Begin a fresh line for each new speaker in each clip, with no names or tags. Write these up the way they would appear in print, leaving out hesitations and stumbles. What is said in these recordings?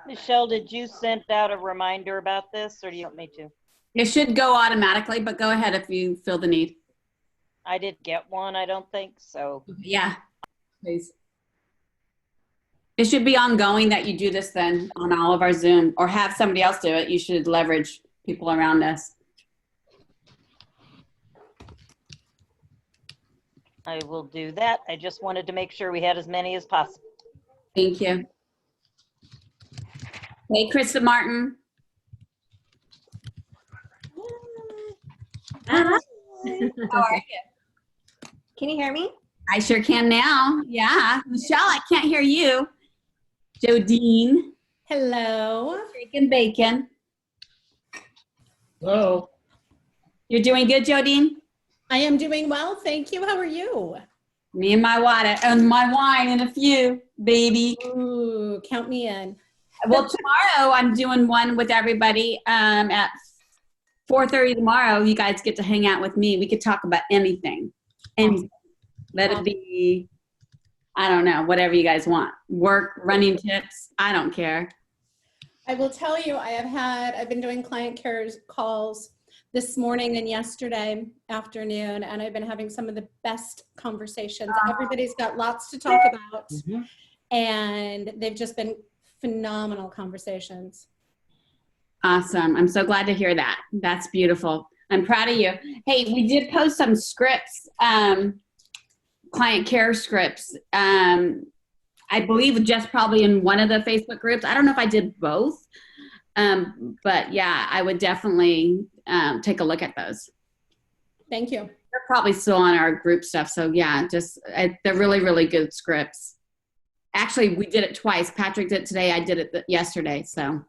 Michelle, did you send out a reminder about this, or do you want me to?
It should go automatically, but go ahead if you feel the need.
I did get one, I don't think so.
Yeah, please. It should be ongoing that you do this then on all of our Zoom, or have somebody else do it. You should leverage people around us.
I will do that. I just wanted to make sure we had as many as possible.
Thank you. Hey, Krista Martin.
Hi.
How are you?
Can you hear me?
I sure can now. Yeah. Michelle, I can't hear you. Jodine.
Hello.
Bacon, bacon.
Hello.
You're doing good, Jodine?
I am doing well, thank you. How are you?
Me and my water and my wine and a few, baby.
Ooh, count me in.
Well, tomorrow I'm doing one with everybody at 4:30 tomorrow. You guys get to hang out with me. We could talk about anything. Anything. Let it be, I don't know, whatever you guys want. Work, running tips, I don't care.
I will tell you, I've been doing client care calls this morning and yesterday afternoon, and I've been having some of the best conversations. Everybody's got lots to talk about, and they've just been phenomenal conversations.
Awesome. I'm so glad to hear that. That's beautiful. I'm proud of you. Hey, we did post some scripts, client care scripts. I believe just probably in one of the Facebook groups. I don't know if I did both, but yeah, I would definitely take a look at those.
Thank you.
They're probably still on our group stuff. So yeah, they're really, really good scripts. Actually, we did it twice. Patrick did it today. I did it yesterday. So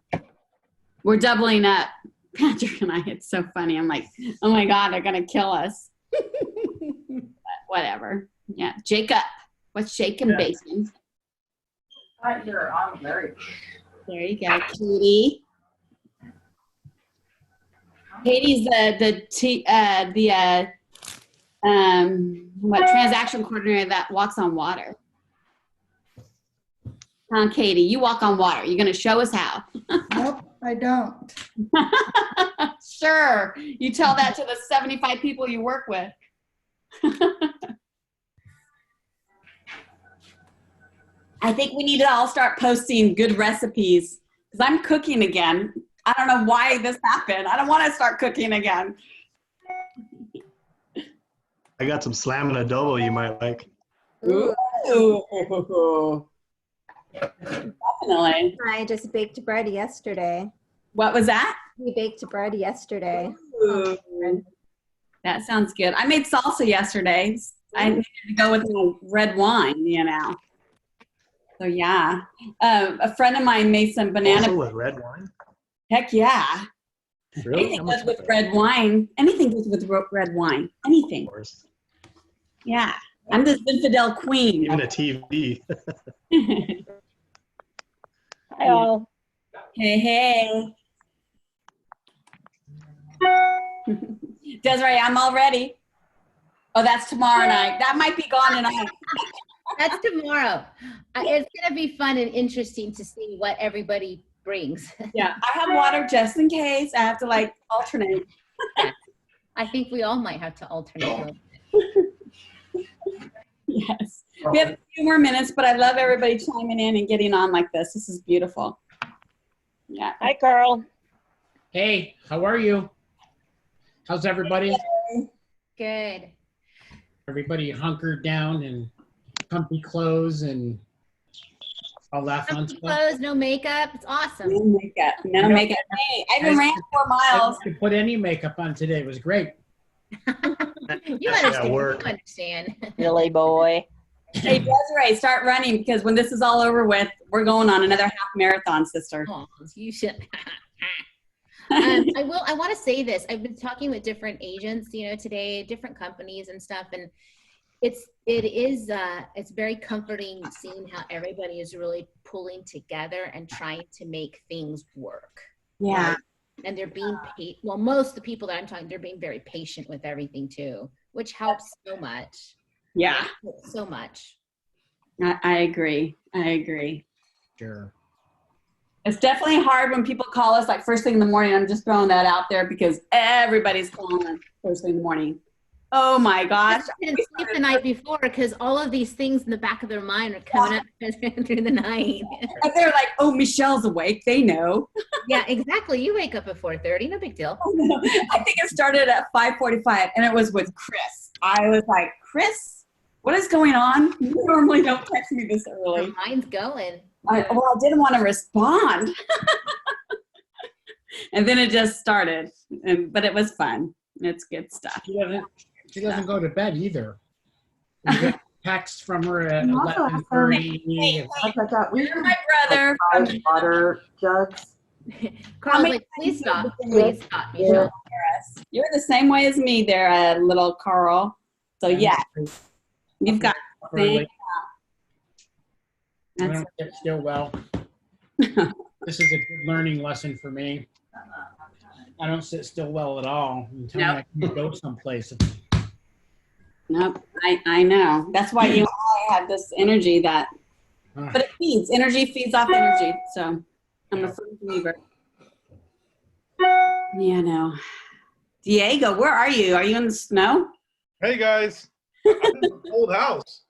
we're doubling up. Patrick and I, it's so funny. I'm like, oh my God, they're going to kill us. But whatever. Yeah. Jacob, what's shaking bacon?
Hi, here. I'm Larry.
There you go, Katie. Katie's the transaction coordinator that walks on water. Katie, you walk on water. You're going to show us how.
Nope, I don't.
Sure. You tell that to the 75 people you work with. I think we need to all start posting good recipes because I'm cooking again. I don't know why this happened. I don't want to start cooking again.
I got some slamming adobo you might like.
Ooh. Definitely.
I just baked bread yesterday.
What was that?
We baked bread yesterday.
Ooh. That sounds good. I made salsa yesterday. I needed to go with my red wine, you know. So yeah. A friend of mine made some banana.
Also with red wine?
Heck yeah.
Really?
Anything goes with red wine. Anything goes with red wine. Anything.
Of course.
Yeah. I'm the Zinfandel queen.
Even a TV.
Hi all.
Hey. Desiree, I'm all ready. Oh, that's tomorrow night. That might be gone tonight.
That's tomorrow. It's going to be fun and interesting to see what everybody brings.
Yeah, I have water just in case. I have to alternate.
I think we all might have to alternate.
Yes. We have a few more minutes, but I love everybody chiming in and getting on like this. This is beautiful. Yeah.
Hi, Carl.
Hey, how are you? How's everybody?
Good.
Everybody hunkered down in comfy clothes and all that fun
Comfy
stuff?
clothes, no makeup. It's awesome.
No makeup. No makeup. Hey, I even ran 4 miles.
I didn't put any makeup on today. It was great.
You understand. You understand.
Silly boy.
Hey, Desiree, start running because when this is all over with, we're going on another half marathon, sister.
Oh, you should. I want to say this. I've been talking with different agents, today, different companies and stuff, and it's very comforting seeing how everybody is really pulling together and trying to make things work.
Yeah.
Right? And they're being most of the people that I'm talking, they're being very patient with everything too, which helps so much.
Yeah,
So much.
I agree. I agree.
Sure.
It's definitely hard when people call us like first thing in the morning. I'm just throwing that out there because everybody's calling us first thing in the morning. Oh my gosh.
I didn't sleep the night before because all of these things in the back of their mind are coming up through the night.
And they're like, oh, Michelle's awake. They know.
Yeah, exactly. You wake up at 4:30. No big deal.
I think it started at 5:45 and it was with Chris. I was like, Chris, what is going on? You normally don't text me this early.
My mind's going.
I didn't want to respond. And then it just started, but it was fun. It's good stuff.
She doesn't go to bed either. We get texts from her at 11:30.
You're my brother.
Water jugs.
Carl's like, please stop. Please stop, Michelle.
You're the same way as me there, little Carl. So yeah, you've got
Early. I
that's
don't sit still well. This is a good learning lesson for me. I don't sit still well at all until
Nope.
I can go someplace.
nope. I know. That's why you and I have this energy that, but it feeds. Energy feeds off energy. So I'm a firm believer. Yeah, no. Diego, where are you? Are you in the snow?
Hey guys, I'm in an old house.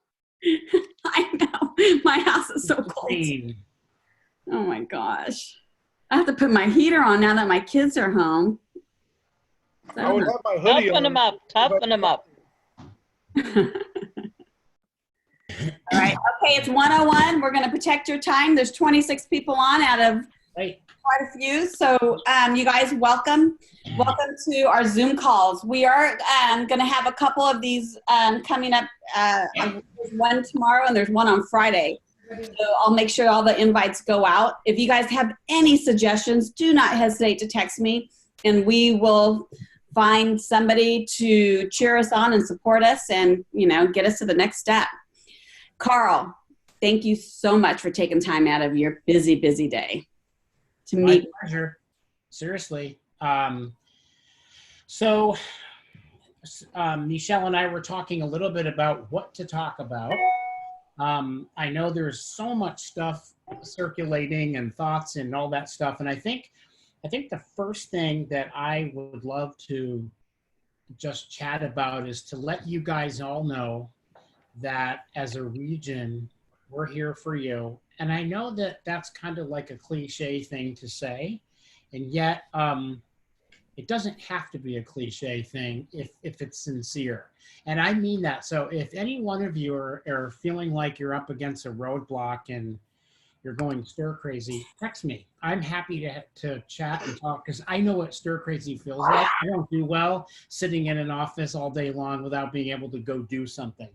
I know. My house is so cold.
Rain.
Oh my gosh. I have to put my heater on now that my kids are home.
I would have my hoodie
Toughen
on.
them up, toughen them up.
All right. Okay, it's 101. We're going to protect your time. There's 26 people on out of
Hey,
quite a few. So you guys, welcome. Welcome to our Zoom calls. We are going to have a couple of these coming up. There's one tomorrow and there's one on Friday. So I'll make sure all the invites go out. If you guys have any suggestions, do not hesitate to text me and we will find somebody to cheer us on and support us and, you know, get us to the next step. Carl, thank you so much for taking time out of your busy, busy day to
my
meet.
pleasure. Seriously. Michele and I were talking a little bit about what to talk about. I know there's so much stuff circulating and thoughts and all that stuff. And I think the first thing that I would love to just chat about is to let you guys all know that as a region, we're here for you. And I know that that's kind of like a cliche thing to say, and yet it doesn't have to be a cliche thing if it's sincere. And I mean that. So if any one of you are feeling like you're up against a roadblock and you're going stir crazy, text me. I'm happy to chat and talk because I know what stir crazy feels like. I don't do well sitting in an office all day long without being able to go do something.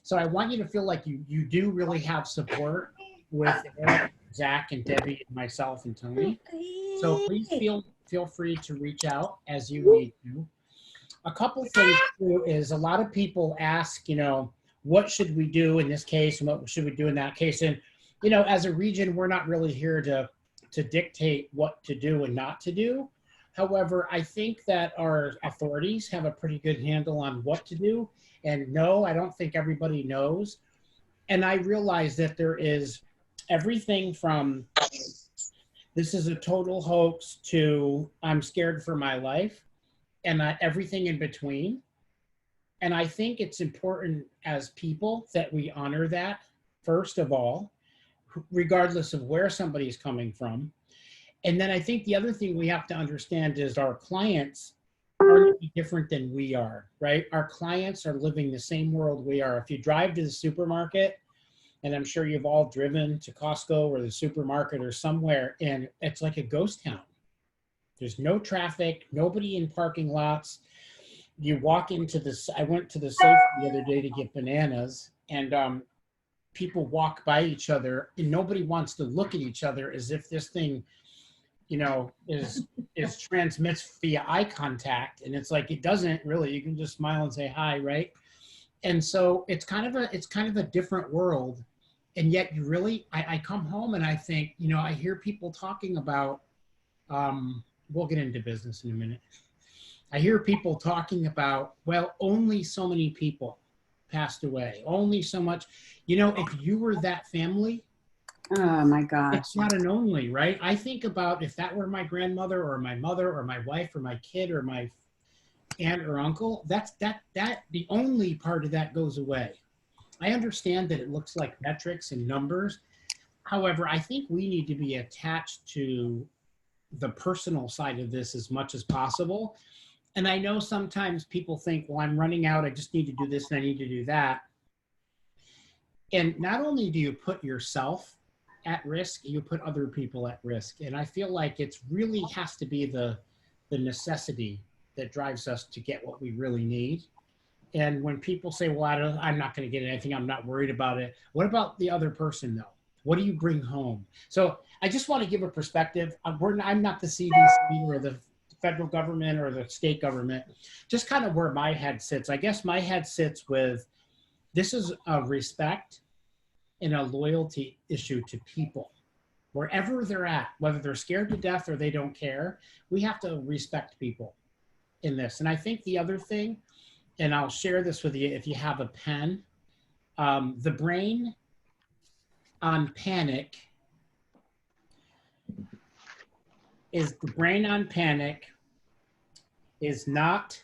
So I want you to feel like you do really have support with Eric, Zach, and Debbie, and myself, and Tony. So please feel free to reach out as you need to. A couple things too is a lot of people ask, you know, what should we do in this case and what should we do in that case? And, you know, as a region, we're not really here to dictate what to do and not to do. However, I think that our authorities have a pretty good handle on what to do. And no, I don't think everybody knows. And I realize that there is everything from this is a total hoax to I'm scared for my life and everything in between. And I think it's important as people that we honor that, first of all, regardless of where somebody's coming from. And then I think the other thing we have to understand is our clients are any different than we are, right? Our clients are living the same world we are. If you drive to the supermarket, and I'm sure you've all driven to Costco or the supermarket or somewhere, and it's like a ghost town. There's no traffic, nobody in parking lots. You walk into this, I went to the safe the other day to get bananas, and people walk by each other, and nobody wants to look at each other as if this thing, you know, is transmits via eye contact. And it's like, it doesn't really, you can just smile and say hi, right? And so it's kind of a different world. And yet you really, I come home and I think, you know, I hear people talking about, we'll get into business in a minute. I hear people talking about, well, only so many people. passed away. Only so much. You know, if you were that family,
Oh my gosh.
it's not an only, right? I think about if that were my grandmother or my mother or my wife or my kid or my aunt or uncle, that's the only part of that goes away. I understand that it looks like metrics and numbers. However, I think we need to be attached to the personal side of this as much as possible. And I know sometimes people think, well, I'm running out, I just need to do this and I need to do that. And not only do you put yourself at risk, you put other people at risk. And I feel like it's really has to be the necessity that drives us to get what we really need. And when people say, well, I'm not going to get anything, I'm not worried about it. What about the other person though? What do you bring home? So I just want to give a perspective. I'm not the CDC or the federal government or the state government, just kind of where my head sits. I guess my head sits with, this is a respect and a loyalty issue to people. Wherever they're at, whether they're scared to death or they don't care, we have to respect people in this. And I think the other thing, and I'll share this with you if you have a pen, the brain on panic is not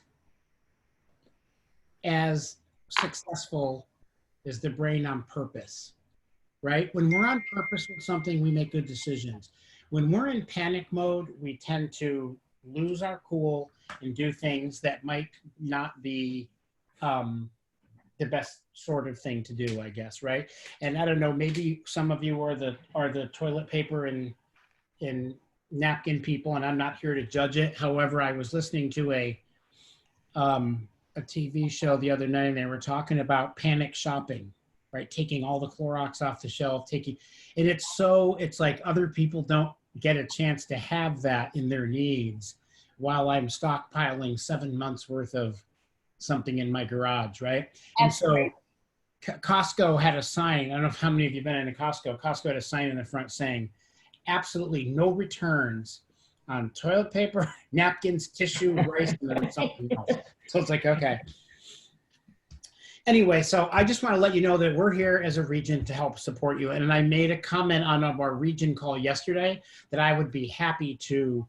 as successful as the brain on purpose, right? When we're on purpose with something, we make good decisions. When we're in panic mode, we tend to lose our cool and do things that might not be the best sort of thing to do, I guess, right? And I don't know, maybe some of you are the toilet paper and napkin people, and I'm not here to judge it. However, I was listening to a TV show the other night, and they were talking about panic shopping, right? Taking all the Clorox off the shelf, and it's like other people don't get a chance to have that in their needs while I'm stockpiling 7 months worth of something in my garage, right? And so Costco had a sign. I don't know how many of you have been in a Costco. Costco had a sign in the front saying, absolutely no returns on toilet paper, napkins, tissue, rice, and then something else. So it's like, okay. Anyway, so I just want to let you know that we're here as a region to help support you. And I made a comment on our region call yesterday that I would be happy to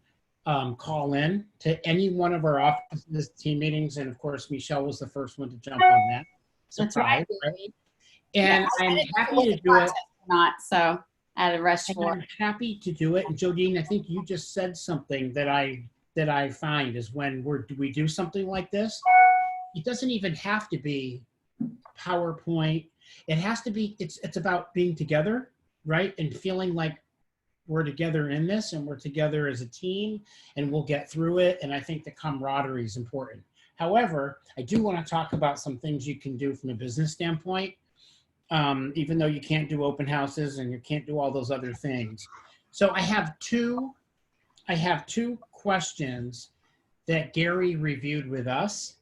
call in to any one of our offices, team meetings. And of course, Michele was the first one to jump on that.
That's right.
And I'm happy to do it.
Not so at a rush for.
I'm happy to do it. And Jodine, I think you just said something that I find is when we do something like this, it doesn't even have to be PowerPoint. It has to be, it's about being together, right? And feeling like we're together in this and we're together as a team and we'll get through it. And I think the camaraderie is important. However, I do want to talk about some things you can do from a business standpoint, even though you can't do open houses and you can't do all those other things. So I have two questions that Gary reviewed with us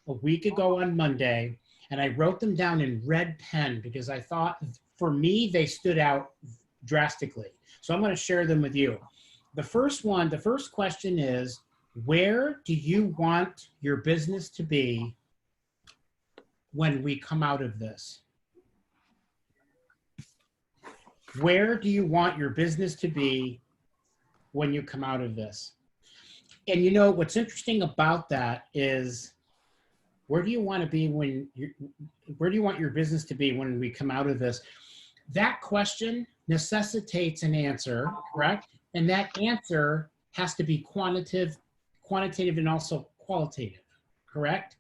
a week ago on Monday, and I wrote them down in red pen because I thought, for me, they stood out drastically. So I'm going to share them with you. The first question is, where do you want your business to be when we come out of this? Where do you want your business to be when you come out of this? And you know, what's interesting about that is, where do you want to be where do you want your business to be when we come out of this? That question necessitates an answer, correct? And that answer has to be quantitative and also qualitative, correct?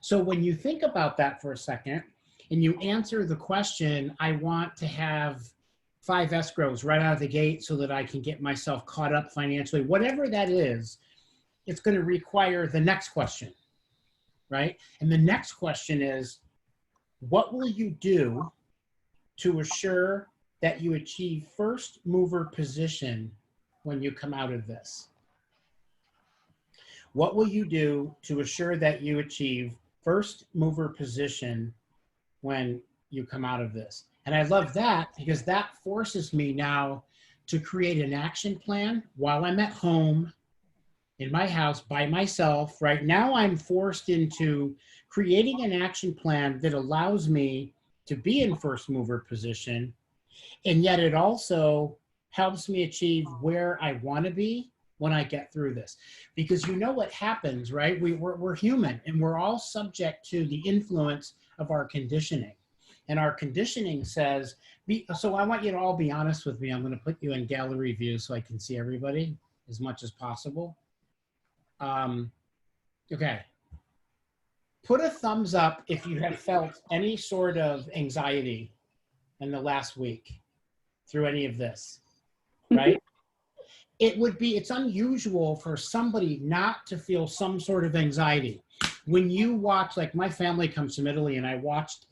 So when you think about that for a second and you answer the question, I want to have 5 escrows right out of the gate so that I can get myself caught up financially, whatever that is, it's going to require the next question, right? And the next question is, what will you do to assure that you achieve first mover position when you come out of this? What will you do to assure that you achieve first mover position when you come out of this? And I love that because that forces me now to create an action plan while I'm at home in my house by myself. Right now, I'm forced into creating an action plan that allows me to be in first mover position. And yet it also helps me achieve where I want to be when I get through this. Because you know what happens, right? We're human, and we're all subject to the influence of our conditioning. And our conditioning says, so I want you to all be honest with me. I'm going to put you in gallery view so I can see everybody as much as possible. Okay. Put a thumbs up if you have felt any sort of anxiety in the last week through any of this, right? It's unusual for somebody not to feel some sort of anxiety. When you watch, like my family comes from Italy, and I watched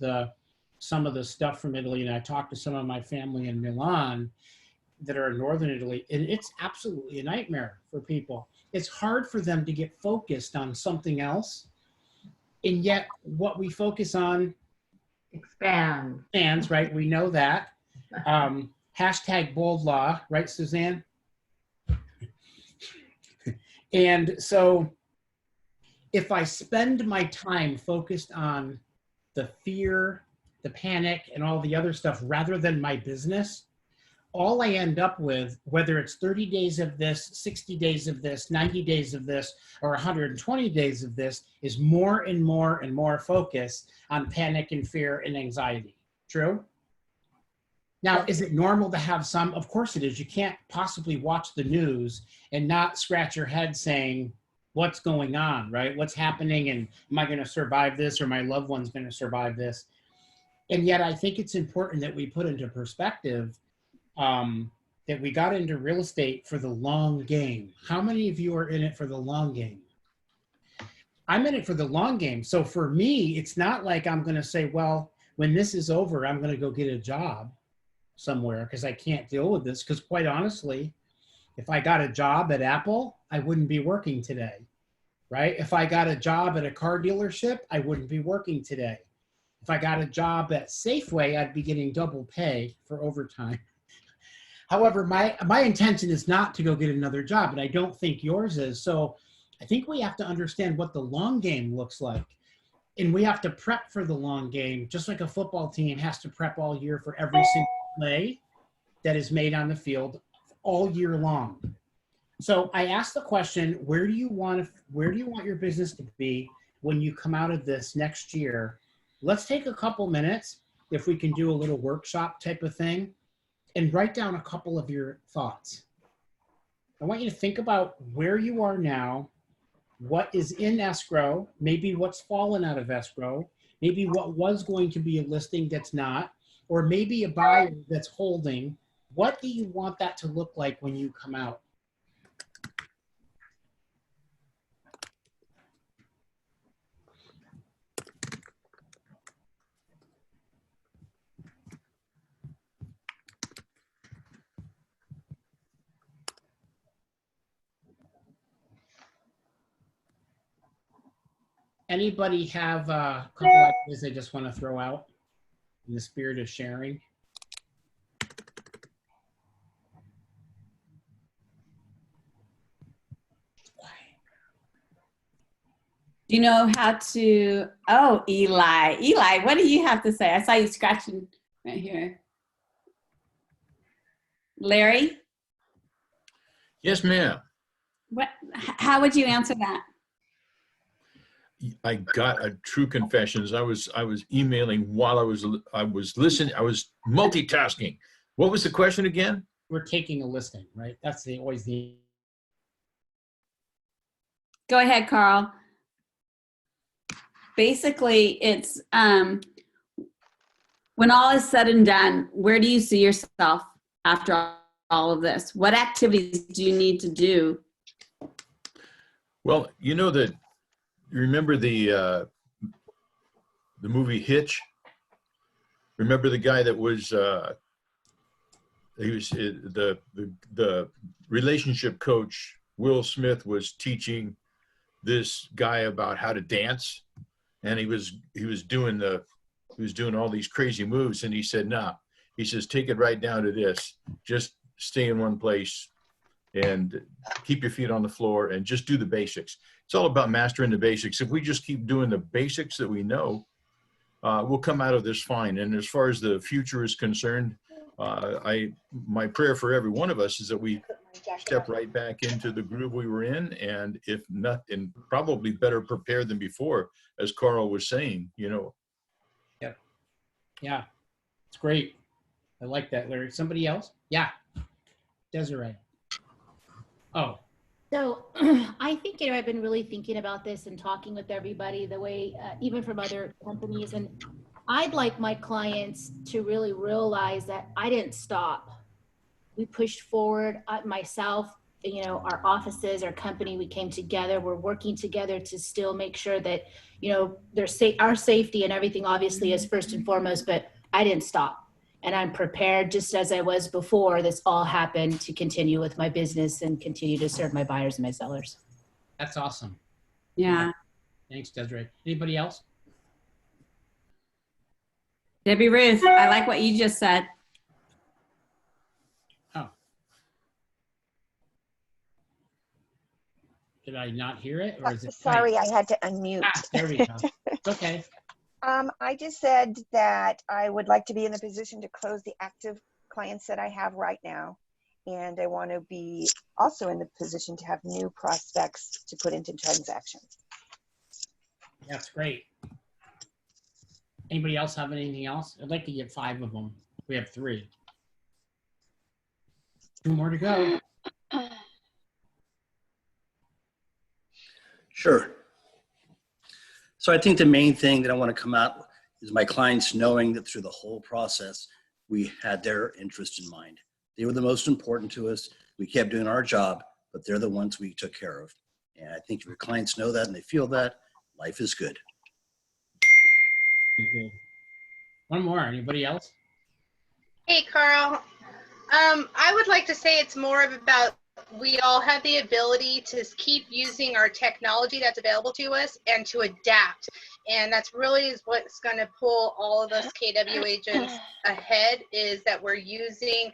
some of the stuff from Italy, and I talked to some of my family in Milan that are in northern Italy, and it's absolutely a nightmare for people. It's hard for them to get focused on something else, and yet what we focus on expands, right? We know that. Hashtag bold law, right, Suzanne? And so if I spend my time focused on the fear, the panic, and all the other stuff rather than my business, all I end up with, whether it's 30 days of this, 60 days of this, 90 days of this, or 120 days of this, is more and more and more focus on panic and fear and anxiety. True? Now, is it normal to have some? Of course it is. You can't possibly watch the news and not scratch your head saying, what's going on, right? What's happening, and am I going to survive this, or my loved one's going to survive this? And yet I think it's important that we put into perspective that we got into real estate for the long game. How many of you are in it for the long game? I'm in it for the long game. So for me, it's not like I'm going to say, well, when this is over, I'm going to go get a job somewhere because I can't deal with this. Because quite honestly, if I got a job at Apple, I wouldn't be working today, right? If I got a job at a car dealership, I wouldn't be working today. If I got a job at Safeway, I'd be getting double pay for overtime. However, my intention is not to go get another job, and I don't think yours is. So I think we have to understand what the long game looks like. And we have to prep for the long game, just like a football team has to prep all year for every single play that is made on the field all year long. So I asked the question, where do you want your business to be when you come out of this next year? Let's take a couple minutes, if we can do a little workshop type of thing, and write down a couple of your thoughts. I want you to think about where you are now, what is in escrow, maybe what's fallen out of escrow, maybe what was going to be a listing that's not, or maybe a buyer that's holding. What do you want that to look like when you come out? Anybody have a couple ideas they just want to throw out in the spirit of sharing?
Do you know how to, oh, Eli, what do you have to say? I saw you scratching right here. Larry?
Yes, ma'am.
How would you answer that?
I got a true confessions. I was emailing while I was listening. I was multitasking. What was the question again?
We're taking a listing, right? That's always the.
Go ahead, Carl. Basically, it's when all is said and done, where do you see yourself after all of this? What activities do you need to do?
Well, you know that. Remember the movie Hitch? Remember the guy that was he was the relationship coach. Will Smith was teaching this guy about how to dance, and he was doing all these crazy moves, and he said, "Nah," he says, "take it right down to this. Just stay in one place, and keep your feet on the floor and just do the basics. It's all about mastering the basics. If we just keep doing the basics that we know, we'll come out of this fine. And as far as the future is concerned, my prayer for every one of us is that we step right back into the groove we were in, and if not, and probably better prepared than before, as Carl was saying, you know.
Yep. Yeah, it's great. I like that, Larry. Somebody else? Yeah, Desiree. Oh,
So I think, I've been really thinking about this and talking with everybody the way, even from other companies. And I'd like my clients to really realize that I didn't stop. We pushed forward, myself, our offices, our company, we came together. We're working together to still make sure that, our safety and everything obviously is first and foremost, but I didn't stop. And I'm prepared, just as I was before this all happened, to continue with my business and continue to serve my buyers and my sellers.
that's awesome.
Yeah.
Thanks, Desiree. Anybody else?
Debbie Ruth, I like what you just said.
Oh. Did I not hear it? Or is it
Sorry, I had to unmute.
there we go. It's okay.
I just said that I would like to be in the position to close the active clients that I have right now. And I want to be also in the position to have new prospects to put into transactions.
That's great. Anybody else have anything else? I'd like to get 5 of them. We have 3. 2 more to go.
Sure. So I think the main thing that I want to come out is my clients knowing that through the whole process, we had their interest in mind. They were the most important to us. We kept doing our job, but they're the ones we took care of. And I think if your clients know that and they feel that, life is good.
Okay. One more. Anybody else?
Hey, Carl. I would like to say it's more about we all have the ability to keep using our technology that's available to us and to adapt. And that's really is what's going to pull all of us KW agents ahead, is that we're using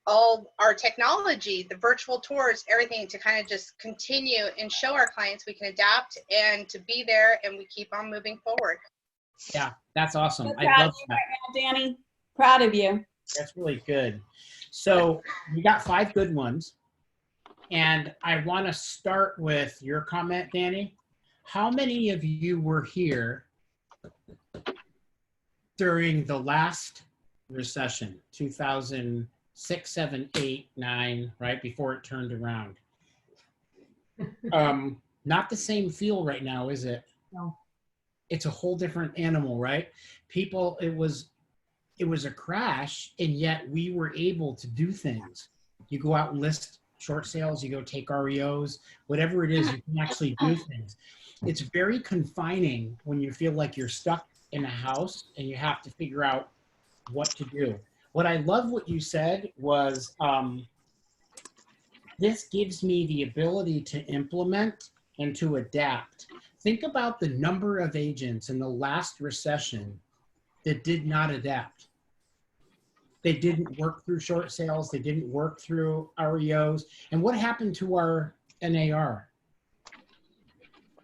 all our technology, the virtual tours, everything to kind of just continue and show our clients we can adapt and to be there, and we keep on moving forward.
Yeah, that's awesome.
So
I
proud
love
of you
that.
right now, Danny. Proud of you.
That's really good. So we got 5 good ones. And I want to start with your comment, Danny. How many of you were here during the last recession, 2006, 7, 8, 9, right before it turned around? Not the same feel right now, is it?
No.
It's a whole different animal, right? People, it was a crash, and yet we were able to do things. You go out and list short sales, you go take REOs, whatever it is, you can actually do things. It's very confining when you feel like you're stuck in a house and you have to figure out what to do. What I love what you said was, this gives me the ability to implement and to adapt. Think about the number of agents in the last recession that did not adapt. They didn't work through short sales. They didn't work through REOs. And what happened to our NAR?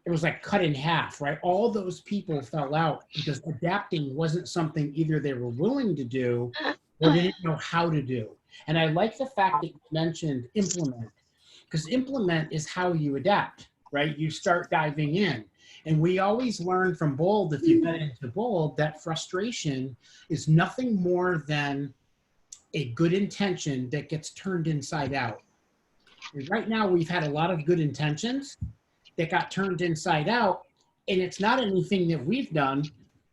It was like cut in half, right? All those people fell out because adapting wasn't something either they were willing to do or they didn't know how to do. And I like the fact that you mentioned implement, because implement is how you adapt, right? You start diving in. And we always learn from Bold, if you've been into Bold, that frustration is nothing more than a good intention that gets turned inside out. And right now, we've had a lot of good intentions that got turned inside out, and it's not anything that we've done.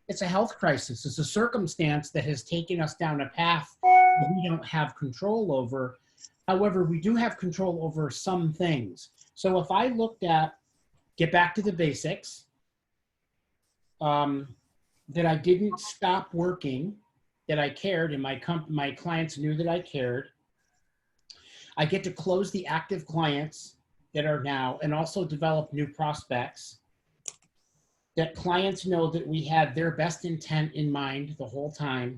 It's a health crisis. It's a circumstance that has taken us down a path that we don't have control over. However, we do have control over some things. So if I looked at, get back to the basics, that I didn't stop working, that I cared, and my clients knew that I cared. I get to close the active clients that are now, and also develop new prospects, that clients know that we had their best intent in mind the whole time.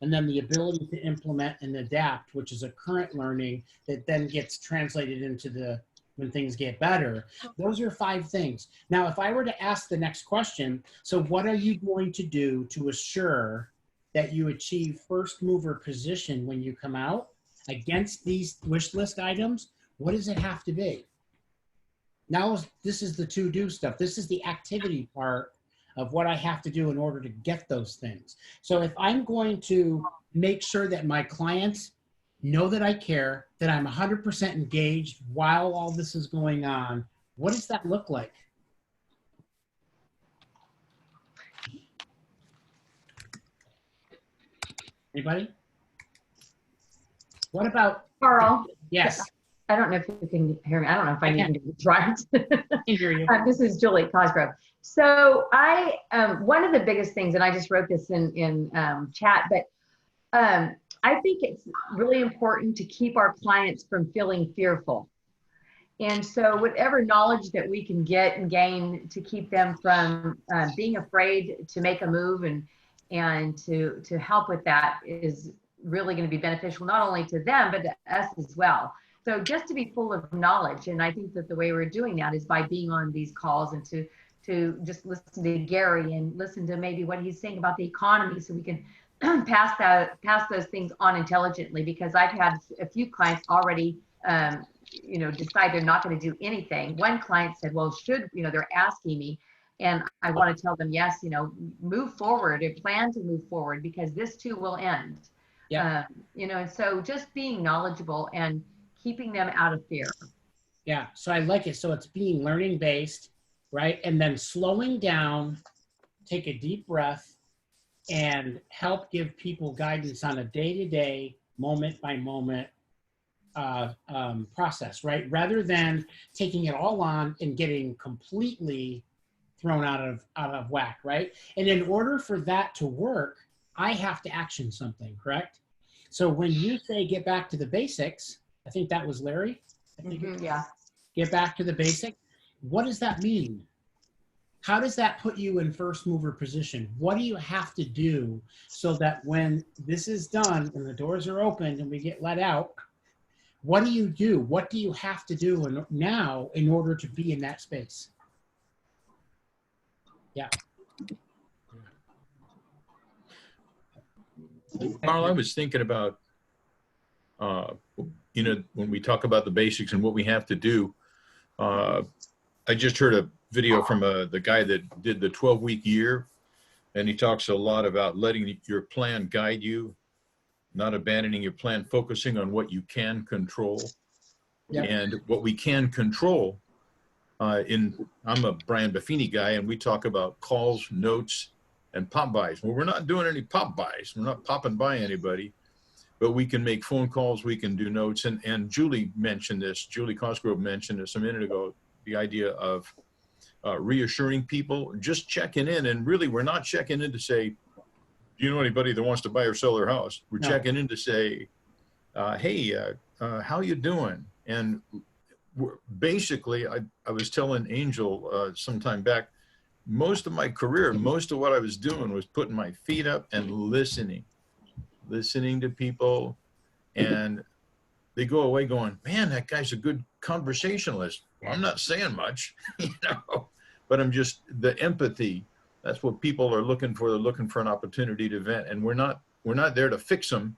and then the ability to implement and adapt, which is a current learning that then gets translated into the when things get better. Those are 5 things. Now, if I were to ask the next question, so what are you going to do to assure that you achieve first mover position when you come out against these wish list items? What does it have to be? Now, this is the to-do stuff. This is the activity part of what I have to do in order to get those things. So if I'm going to make sure that my clients know that I care, that I'm 100% engaged while all this is going on, what does that look like? Anybody? What about
Carl?
Yes.
I don't know if you can hear me. I don't know if I need to do this right.
I can hear you.
This is Julie Cosgrove. So one of the biggest things, and I just wrote this in chat, but I think it's really important to keep our clients from feeling fearful. And so whatever knowledge that we can get and gain to keep them from being afraid to make a move and to help with that is really going to be beneficial, not only to them, but to us as well. So just to be full of knowledge. And I think that the way we're doing that is by being on these calls and to just listen to Gary and listen to maybe what he's saying about the economy, so we can pass those things on intelligently, because I've had a few clients already decide they're not going to do anything. One client said, well, they're asking me, and I want to tell them, yes, move forward or plan to move forward, because this too will end.
Yeah.
And so just being knowledgeable and keeping them out of fear.
Yeah, so I like it. So it's being learning based, right? And then slowing down, take a deep breath, and help give people guidance on a day-to-day, moment-by-moment process, right? Rather than taking it all on and getting completely thrown out of whack, right? And in order for that to work, I have to action something, correct? So when you say get back to the basics, I think that was Larry.
Yeah.
Get back to the basics. What does that mean? How does that put you in first mover position? What do you have to do so that when this is done and the doors are opened and we get let out, what do you do? What do you have to do now in order to be in that space? Yeah.
Carl, I was thinking about, when we talk about the basics and what we have to do, I just heard a video from the guy that did the 12-week year, and he talks a lot about letting your plan guide you, not abandoning your plan, focusing on what you can control. Yep. And what we can control, I'm a Brian Buffini guy, and we talk about calls, notes, and pop buys. Well, we're not doing any pop buys. We're not popping by anybody, but we can make phone calls, we can do notes. And Julie mentioned this, Julie Cosgrove mentioned this a minute ago, the idea of reassuring people, just checking in. And really, we're not checking in to say, do you know anybody that wants to buy or sell their house? We're checking in to say, hey, how you doing? And basically, I was telling Angel some time back, most of my career, most of what I was doing was putting my feet up and listening to people. And they go away going, man, that guy's a good conversationalist. Well, I'm not saying much, but I'm just, the empathy, that's what people are looking for. They're looking for an opportunity to vent. And we're not there to fix them.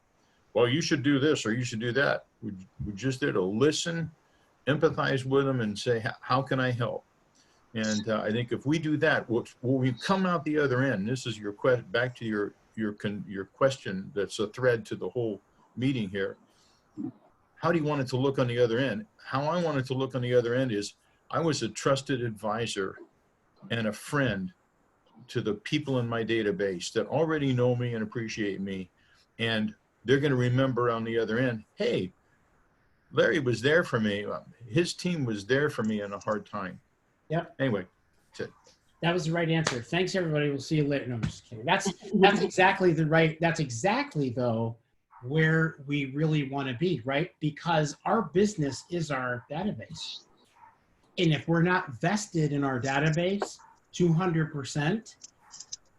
Well, you should do this or you should do that. We're just there to listen, empathize with them, and say, how can I help? And I think if we do that, when we come out the other end, this is your question, back to your question that's a thread to the whole meeting here. How do you want it to look on the other end? How I want it to look on the other end is I was a trusted advisor and a friend to the people in my database that already know me and appreciate me. And they're going to remember on the other end, hey, Larry was there for me. His team was there for me in a hard time.
Yep.
Anyway, that's it.
That was the right answer. Thanks, everybody. We'll see you later. No, I'm just kidding. That's exactly though where we really want to be, right? Because our business is our database. And if we're not vested in our database 200%,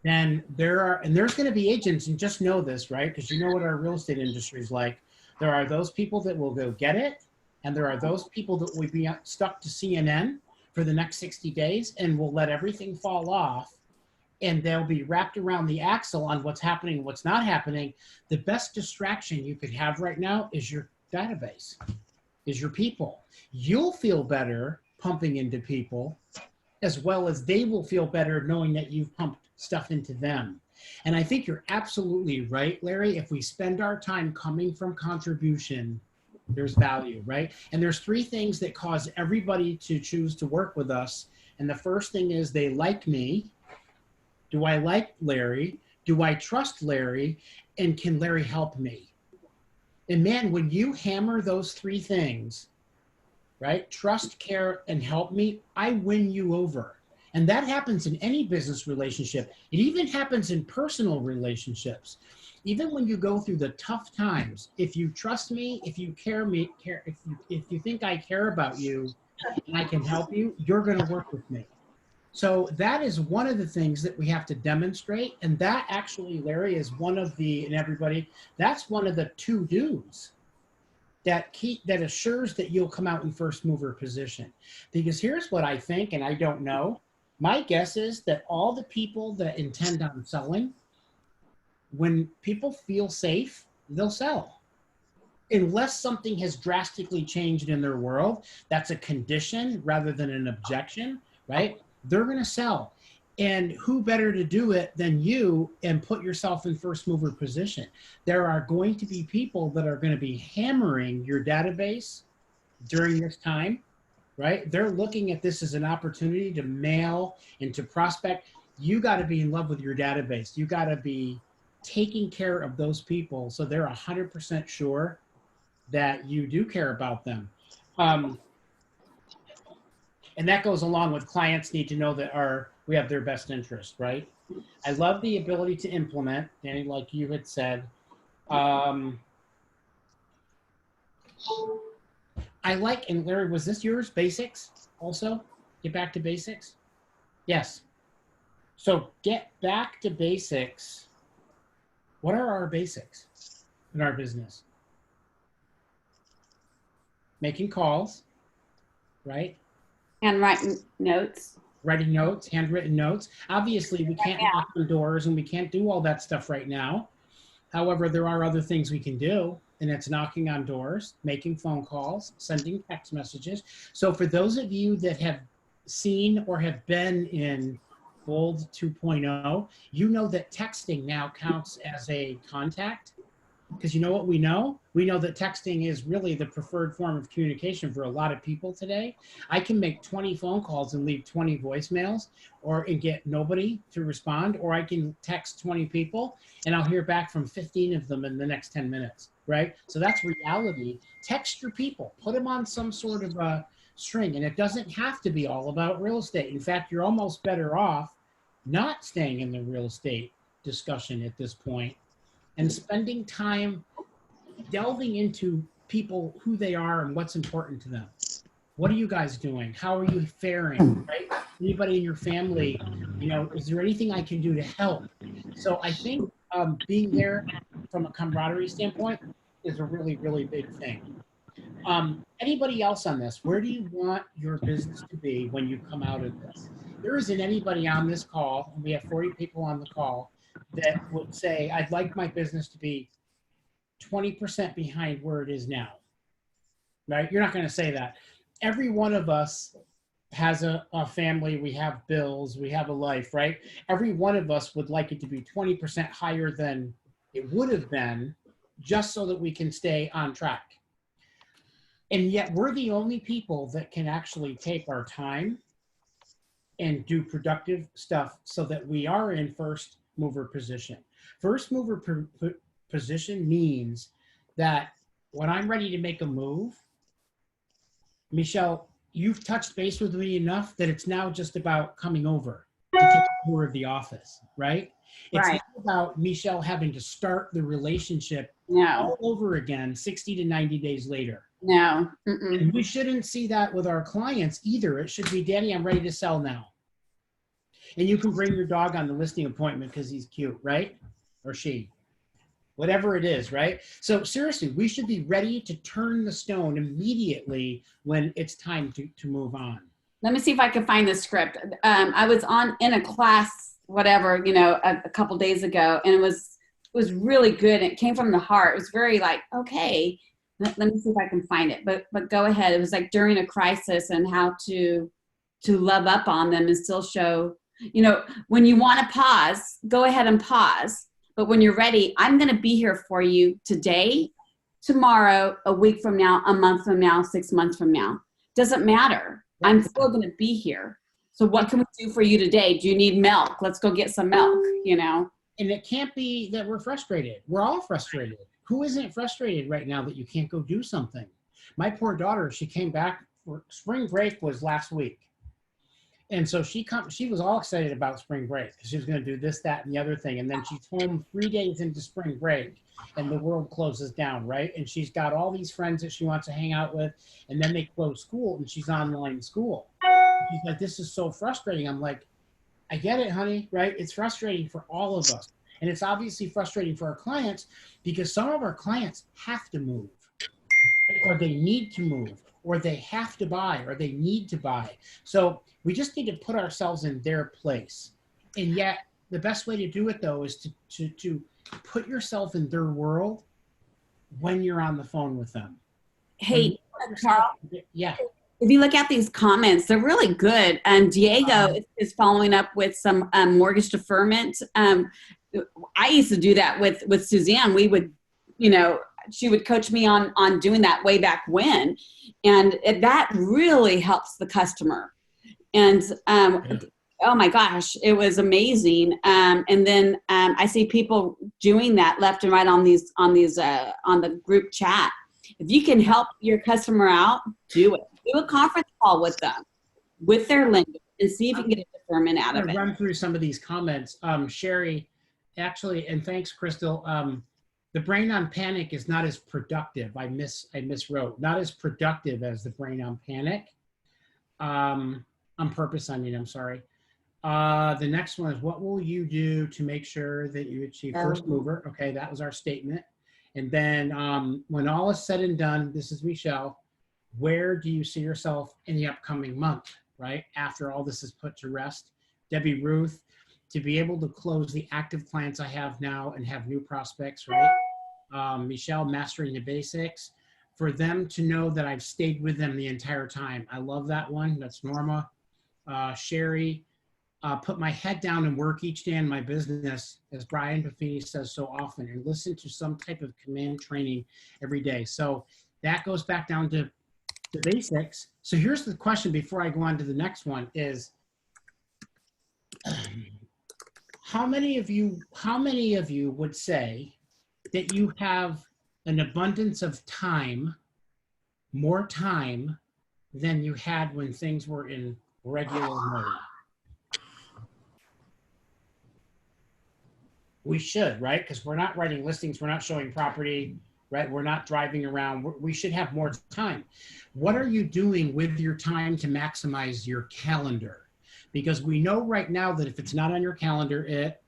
then there's going to be agents, and just know this, right? Because you know what our real estate industry is like. There are those people that will go get it, and there are those people that will be stuck to CNN for the next 60 days and will let everything fall off, and they'll be wrapped around the axle on what's happening and what's not happening. The best distraction you could have right now is your database, is your people. You'll feel better pumping into people, as well as they will feel better knowing that you've pumped stuff into them. And I think you're absolutely right, Larry. If we spend our time coming from contribution, there's value, right? And there's 3 things that cause everybody to choose to work with us. And the first thing is they like me. Do I like Larry? Do I trust Larry? And can Larry help me? And man, when you hammer those 3 things, right? Trust, care, and help me, I win you over. And that happens in any business relationship. It even happens in personal relationships. Even when you go through the tough times, if you trust me, if you if you think I care about you and I can help you, you're going to work with me. So that is one of the things that we have to demonstrate. And that actually, Larry, is one of the, and everybody, that's one of the to-dos that assures that you'll come out in first mover position. Because here's what I think, and I don't know. My guess is that all the people that intend on selling, when people feel safe, they'll sell. Unless something has drastically changed in their world, that's a condition rather than an objection, right? They're going to sell. And who better to do it than you and put yourself in first mover position? There are going to be people that are going to be hammering your database during this time, right? They're looking at this as an opportunity to mail and to prospect. You got to be in love with your database. You got to be taking care of those people so they're 100% sure that you do care about them. And that goes along with clients need to know that we have their best interest, right? I love the ability to implement, Danny, like you had said. I like, and Larry, was this yours, basics also? Get back to basics? Yes. So get back to basics. What are our basics in our business? Making calls, right?
Handwriting notes.
Writing notes, handwritten notes. Obviously, we can't knock on doors and we can't do all that stuff right now. However, there are other things we can do, and it's knocking on doors, making phone calls, sending text messages. So for those of you that have seen or have been in Bold 2.0, you know that texting now counts as a contact. Because you know what we know? We know that texting is really the preferred form of communication for a lot of people today. I can make 20 phone calls and leave 20 voicemails and get nobody to respond, or I can text 20 people and I'll hear back from 15 of them in the next 10 minutes, right? So that's reality. Text your people, put them on some sort of a string, and it doesn't have to be all about real estate. In fact, you're almost better off not staying in the real estate discussion at this point and spending time delving into people, who they are and what's important to them. What are you guys doing? How are you faring, right? Anybody in your family, is there anything I can do to help? So I think being there from a camaraderie standpoint is a really, really big thing. Anybody else on this? Where do you want your business to be when you come out of this? There isn't anybody on this call, and we have 40 people on the call, that would say, I'd like my business to be 20% behind where it is now, right? You're not going to say that. Every one of us has a family, we have bills, we have a life, right? Every one of us would like it to be 20% higher than it would have been, just so that we can stay on track. And yet we're the only people that can actually take our time and do productive stuff so that we are in first mover position. First mover position means that when I'm ready to make a move, Michele, you've touched base with me enough that it's now just about coming over to take a tour of the office, right? It's not about Michele having to start the relationship all over again 60 to 90 days later.
No.
And we shouldn't see that with our clients either. It should be, Danny, I'm ready to sell now. And you can bring your dog on the listing appointment because he's cute, right? Or she. Whatever it is, right? So seriously, we should be ready to turn the stone immediately when it's time to move on.
Let me see if I can find the script. I was in a class, whatever, a couple days ago, and it was really good. It came from the heart. It was very like, okay, let me see if I can find it. But go ahead. It was like during a crisis and how to love up on them and still show, when you want to pause, go ahead and pause. But when you're ready, I'm going to be here for you today, tomorrow, a week from now, a month from now, 6 months from now. Doesn't matter. I'm still going to be here. So what can we do for you today? Do you need milk? Let's go get some milk,
And it can't be that we're frustrated. We're all frustrated. Who isn't frustrated right now that you can't go do something? My poor daughter, she came back for spring break was last week. And so she was all excited about spring break because she was going to do this, that, and the other thing. And then she's home 3 days into spring break and the world closes down, right? And she's got all these friends that she wants to hang out with. And then they close school and she's online school. She's like, this is so frustrating. I'm like, I get it, honey, right? It's frustrating for all of us. And it's obviously frustrating for our clients because some of our clients have to move or they need to move or they have to buy or they need to buy. So we just need to put ourselves in their place. And yet the best way to do it though is to put yourself in their world when you're on the phone with them.
Hey, Carl.
Yeah.
If you look at these comments, they're really good. Diego is following up with some mortgage deferment. I used to do that with Suzanne. We would, she would coach me on doing that way back when. And that really helps the customer. And oh my gosh, it was amazing. And then I see people doing that left and right on the group chat. If you can help your customer out, do it. Do a conference call with them, with their lender, and see if you can get a deferment out of it.
Run through some of these comments. Sherry, actually, and thanks, Crystal. The brain on panic is not as productive. I miswrote. Not as productive as the brain on panic. On purpose, I'm sorry. The next one is, what will you do to make sure that you achieve first mover? Okay, that was our statement. And then when all is said and done, this is Michele, where do you see yourself in the upcoming month, right? After all this is put to rest. Debbie Ruth, to be able to close the active clients I have now and have new prospects, right? Michele, mastering the basics. For them to know that I've stayed with them the entire time. I love that one. That's Norma. Sherry, put my head down and work each day in my business, as Brian Buffini says so often, and listen to some type of command training every day. So that goes back down to the basics. So here's the question before I go on to the next one is, how many of you would say that you have an abundance of time, more time than you had when things were in regular mode? We should, right? Because we're not writing listings, we're not showing property, right? We're not driving around. We should have more time. What are you doing with your time to maximize your calendar? Because we know right now that if it's not on your calendar, it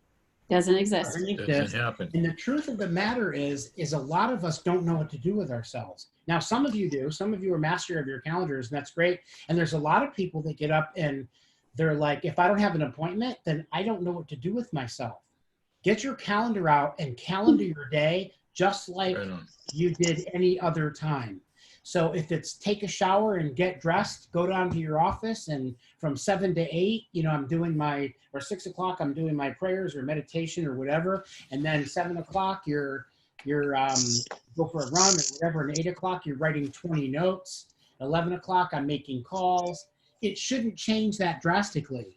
doesn't exist.
Doesn't happen.
And the truth of the matter is a lot of us don't know what to do with ourselves. Now, some of you do. Some of you are master of your calendars, and that's great. And there's a lot of people that get up and they're like, if I don't have an appointment, then I don't know what to do with myself. Get your calendar out and calendar your day just like you did any other time. So if it's take a shower and get dressed, go down to your office, and from 7 to 8, I'm doing or 6 o'clock, I'm doing my prayers or meditation or whatever. And then 7 o'clock, you're go for a run or whatever. And 8 o'clock, you're writing 20 notes. 11 o'clock, I'm making calls. It shouldn't change that drastically,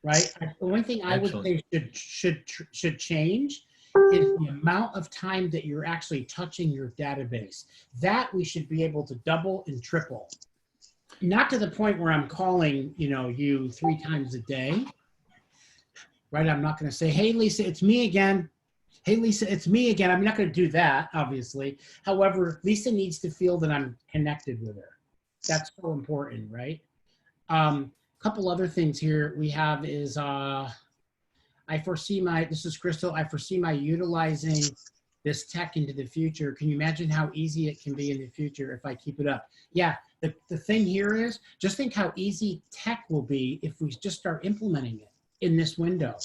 right? The only thing I would say should change is the amount of time that you're actually touching your database. That we should be able to double and triple. Not to the point where I'm calling, you 3 times a day, right? I'm not going to say, hey, Lisa, it's me again. Hey, Lisa, it's me again. I'm not going to do that, obviously. However, Lisa needs to feel that I'm connected with her. That's so important, right? couple other things here we have is this is Crystal, I foresee my utilizing this tech into the future. Can you imagine how easy it can be in the future if I keep it up? Yeah, the thing here is, just think how easy tech will be if we just start implementing it in this window.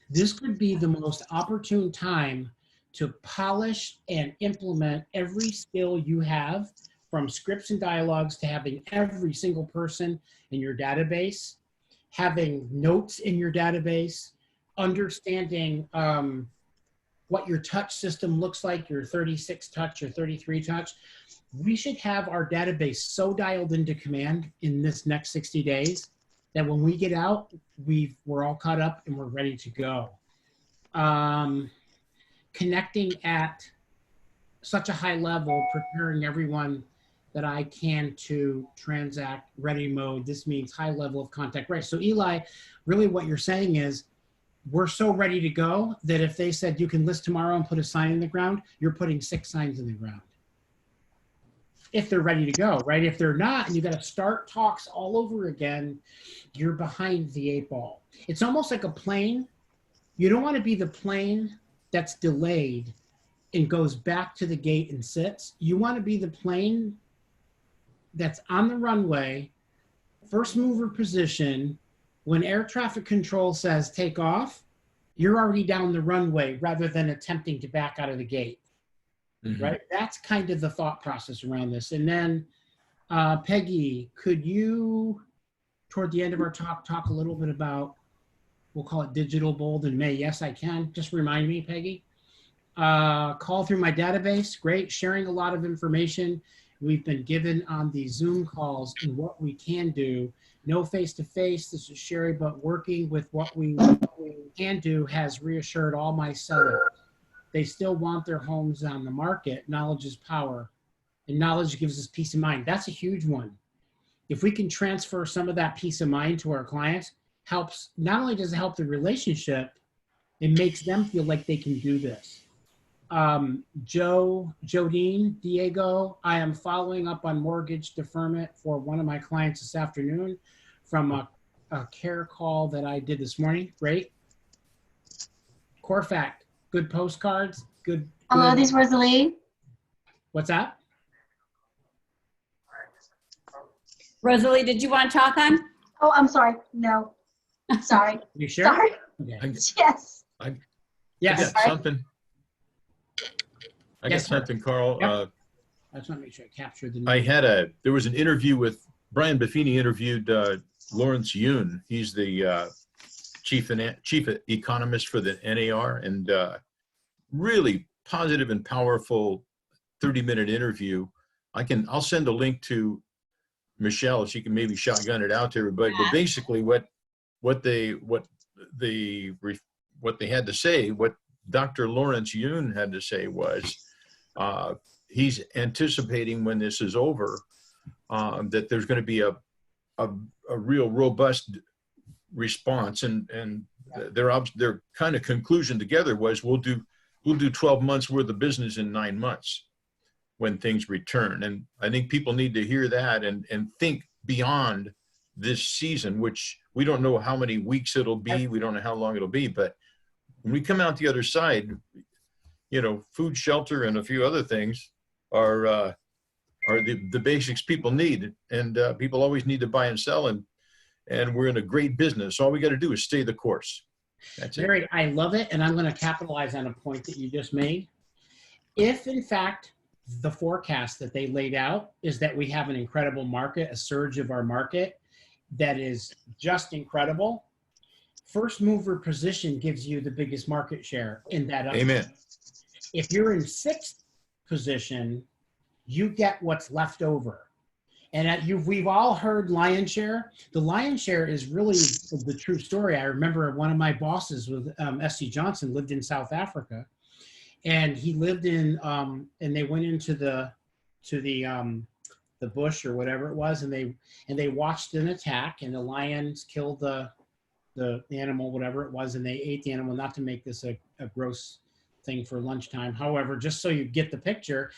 This could be the most opportune time to polish and implement every skill you have, from scripts and dialogues to having every single person in your database, having notes in your database, understanding what your touch system looks like, your 36 touch, your 33 touch. We should have our database so dialed into command in this next 60 days that when we get out, we're all caught up and we're ready to go. Connecting at such a high level, preparing everyone that I can to transact ready mode. This means high level of contact ready. So Eli, really what you're saying is, we're so ready to go that if they said you can list tomorrow and put a sign in the ground, you're putting 6 signs in the ground. If they're ready to go, right? If they're not, and you got to start talks all over again, you're behind the 8 ball. It's almost like a plane. You don't want to be the plane that's delayed and goes back to the gate and sits. You want to be the plane that's on the runway, first mover position. When air traffic control says take off, you're already down the runway rather than attempting to back out of the gate, right? That's kind of the thought process around this. And then Peggy, could you, toward the end of our talk a little bit about, we'll call it digital bold in May? Yes, I can. Just remind me, Peggy. Call through my database. Great. Sharing a lot of information we've been given on the Zoom calls and what we can do. No face-to-face, this is Sherry, but working with what we can do has reassured all my sellers. They still want their homes on the market. Knowledge is power, and knowledge gives us peace of mind. That's a huge one. If we can transfer some of that peace of mind to our clients, helps, not only does it help the relationship, it makes them feel like they can do this. Jodine, Diego, I am following up on mortgage deferment for one of my clients this afternoon from a care call that I did this morning. Great. Core fact, good postcards, good.
Hello, this is Rosalie.
What's that?
Rosalie, did you want to talk on?
Oh, I'm sorry. No. Sorry.
You sure?
Sorry.
Okay.
Yes.
Yes.
I got something. I got something, Carl.
Yep. I just want to make sure I captured the.
There was an interview with Brian Buffini interviewed Lawrence Yun. He's the chief economist for the NAR, and really positive and powerful 30-minute interview. I'll send a link to Michele. She can maybe shotgun it out to everybody. But basically, what they had to say, what Dr. Lawrence Yun had to say was, he's anticipating when this is over that there's going to be a real robust response, and their kind of conclusion together was we'll do 12 months worth of business in 9 months when things return. And I think people need to hear that and think beyond this season, which we don't know how many weeks it'll be, we don't know how long it'll be, but when we come out the other side, food, shelter, and a few other things are the basics people need, and people always need to buy and sell, and we're in a great business. All we got to do is stay the course. That's it.
Jerry, I love it, and I'm going to capitalize on a point that you just made. If, in fact, the forecast that they laid out is that we have an incredible market, a surge of our market that is just incredible, first mover position gives you the biggest market share in that.
Amen.
If you're in 6th position, you get what's left over. And we've all heard lion share. The lion share is really the true story. I remember one of my bosses with S.C. Johnson lived in South Africa, and he lived in and they went into the bush or whatever it was, and they watched an attack, and the lions killed the animal, whatever it was, and they ate the animal. Not to make this a gross thing for lunchtime. However, just so you get the picture,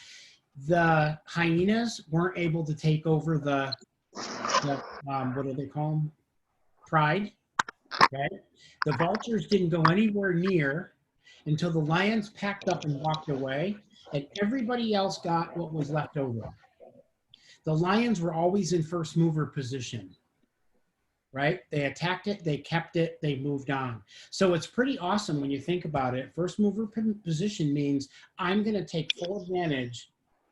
the hyenas weren't able to take over the what do they call them? pride. Okay? The vultures didn't go anywhere near until the lions packed up and walked away, and everybody else got what was left over. The lions were always in first mover position, right? They attacked it, they kept it, they moved on. So it's pretty awesome when you think about it. First mover position means I'm going to take full advantage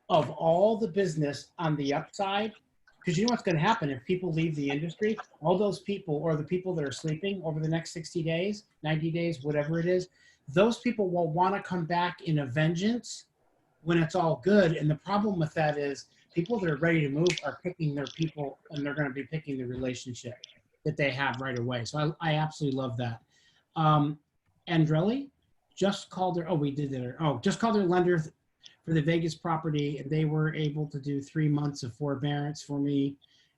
of all the business on the upside, because you know what's going to happen if people leave the industry? All those people, or the people that are sleeping over the next 60 days, 90 days, whatever it is, those people will want to come back in a vengeance when it's all good. And the problem with that is people that are ready to move are picking their people, and they're going to be picking the relationship that they have right away. So I absolutely love that. Andrelli just called their, just called their lender for the Vegas property, and they were able to do 3 months of forbearance for me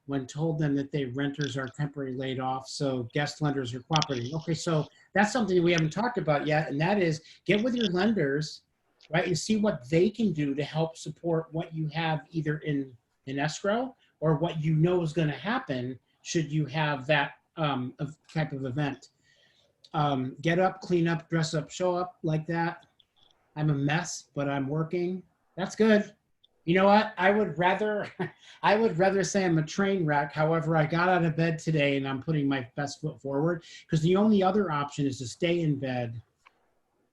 when told them that they renters are temporarily laid off, so guest lenders are cooperating. Okay, so that's something we haven't talked about yet, and that is get with your lenders, right, and see what they can do to help support what you have either in escrow or what you know is going to happen should you have that type of event. Get up, clean up, dress up, show up like that. I'm a mess, but I'm working. That's good. You know what? I would rather say I'm a train wreck. However, I got out of bed today and I'm putting my best foot forward, because the only other option is to stay in bed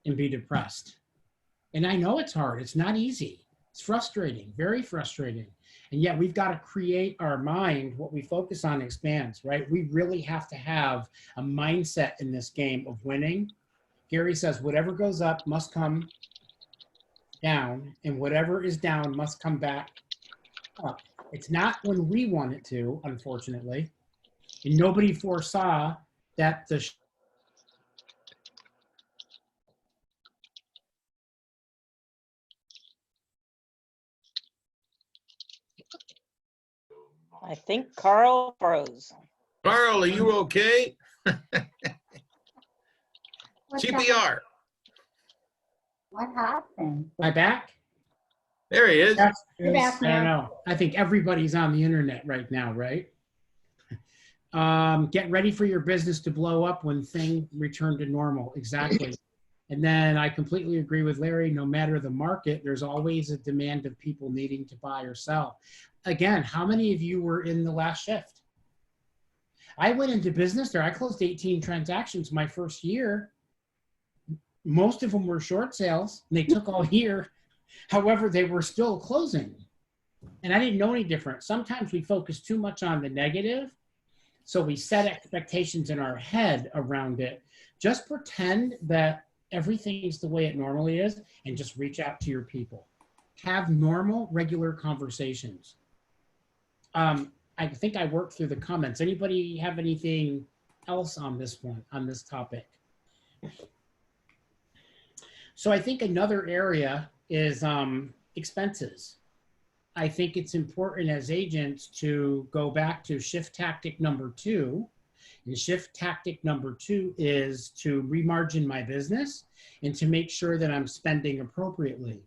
and be depressed. And I know it's hard. It's not easy. It's frustrating, very frustrating. And yet we've got to create our mind. What we focus on expands, right? We really have to have a mindset in this game of winning. Gary says, whatever goes up must come down, and whatever is down must come back up. It's not when we want it to, unfortunately. And nobody foresaw that
I think Carl froze.
Carl, are you okay? CPR.
What happened?
Am I back?
There he is.
You're back
I don't
now.
know. I think everybody's on the internet right now, right? Get ready for your business to blow up when things return to normal. Exactly. And then I completely agree with Larry. No matter the market, there's always a demand of people needing to buy or sell. Again, how many of you were in the last shift? I went into business there. I closed 18 transactions my first year. Most of them were short sales, and they took all year. However, they were still closing. And I didn't know any different. Sometimes we focus too much on the negative, so we set expectations in our head around it. Just pretend that everything's the way it normally is, and just reach out to your people. Have normal, regular conversations. I think I worked through the comments. Anybody have anything else on this one, on this topic? So I think another area is expenses. I think it's important as agents to go back to shift tactic number 2. And shift tactic number 2 is to remargin my business and to make sure that I'm spending appropriately.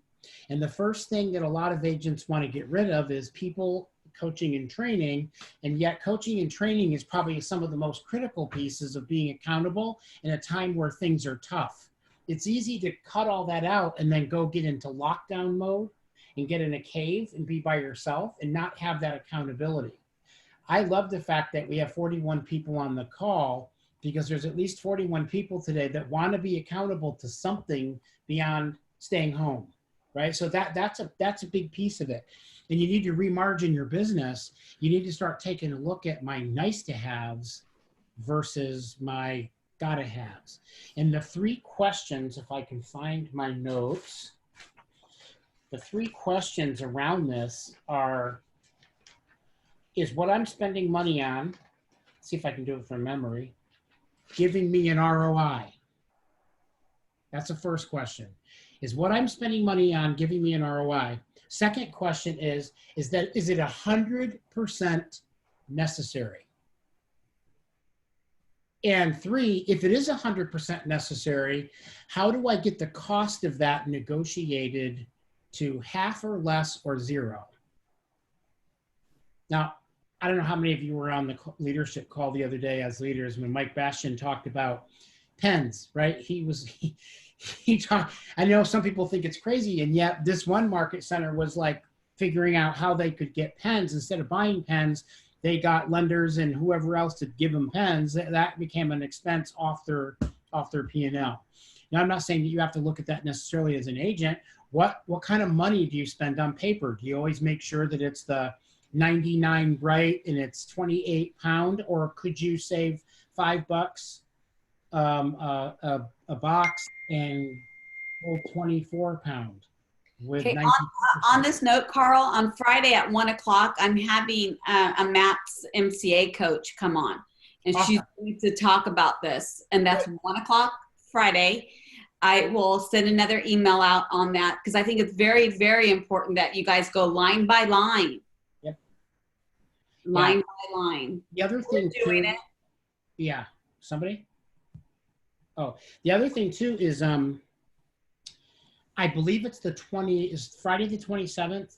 And the first thing that a lot of agents want to get rid of is people coaching and training. And yet coaching and training is probably some of the most critical pieces of being accountable in a time where things are tough. It's easy to cut all that out and then go get into lockdown mode and get in a cave and be by yourself and not have that accountability. I love the fact that we have 41 people on the call, because there's at least 41 people today that want to be accountable to something beyond staying home, right? So that's a big piece of it. And you need to remargin your business. You need to start taking a look at my nice to haves versus my gotta haves. And the 3 questions, if I can find my notes, the 3 questions around this are, is what I'm spending money on, see if I can do it from memory, giving me an ROI? That's the first question. Is what I'm spending money on giving me an ROI? Second question is it 100% necessary? And 3, if it is 100% necessary, how do I get the cost of that negotiated to half or less or 0? Now, I don't know how many of you were on the leadership call the other day as leaders when Mike Bastian talked about pens, right? He talked, I know some people think it's crazy, and yet this one market center was like figuring out how they could get pens. Instead of buying pens, they got lenders and whoever else to give them pens. That became an expense off their P&L. Now, I'm not saying that you have to look at that necessarily as an agent. What kind of money do you spend on paper? Do you always make sure that it's the 99 bright and it's 28 pound, or could you save $5 a box and hold 24 pound with
Okay,
90%?
on this note, Carl, on Friday at 1 o'clock, I'm having a MAPS MCA coach come on, and she's going to talk about this. And that's 1 o'clock Friday. I will send another email out on that because I think it's very, very important that you guys go line by line.
Yep.
Line by line.
The other thing
doing
too,
it.
Yeah. Somebody? Oh, the other thing too is I believe it's is Friday the 27th.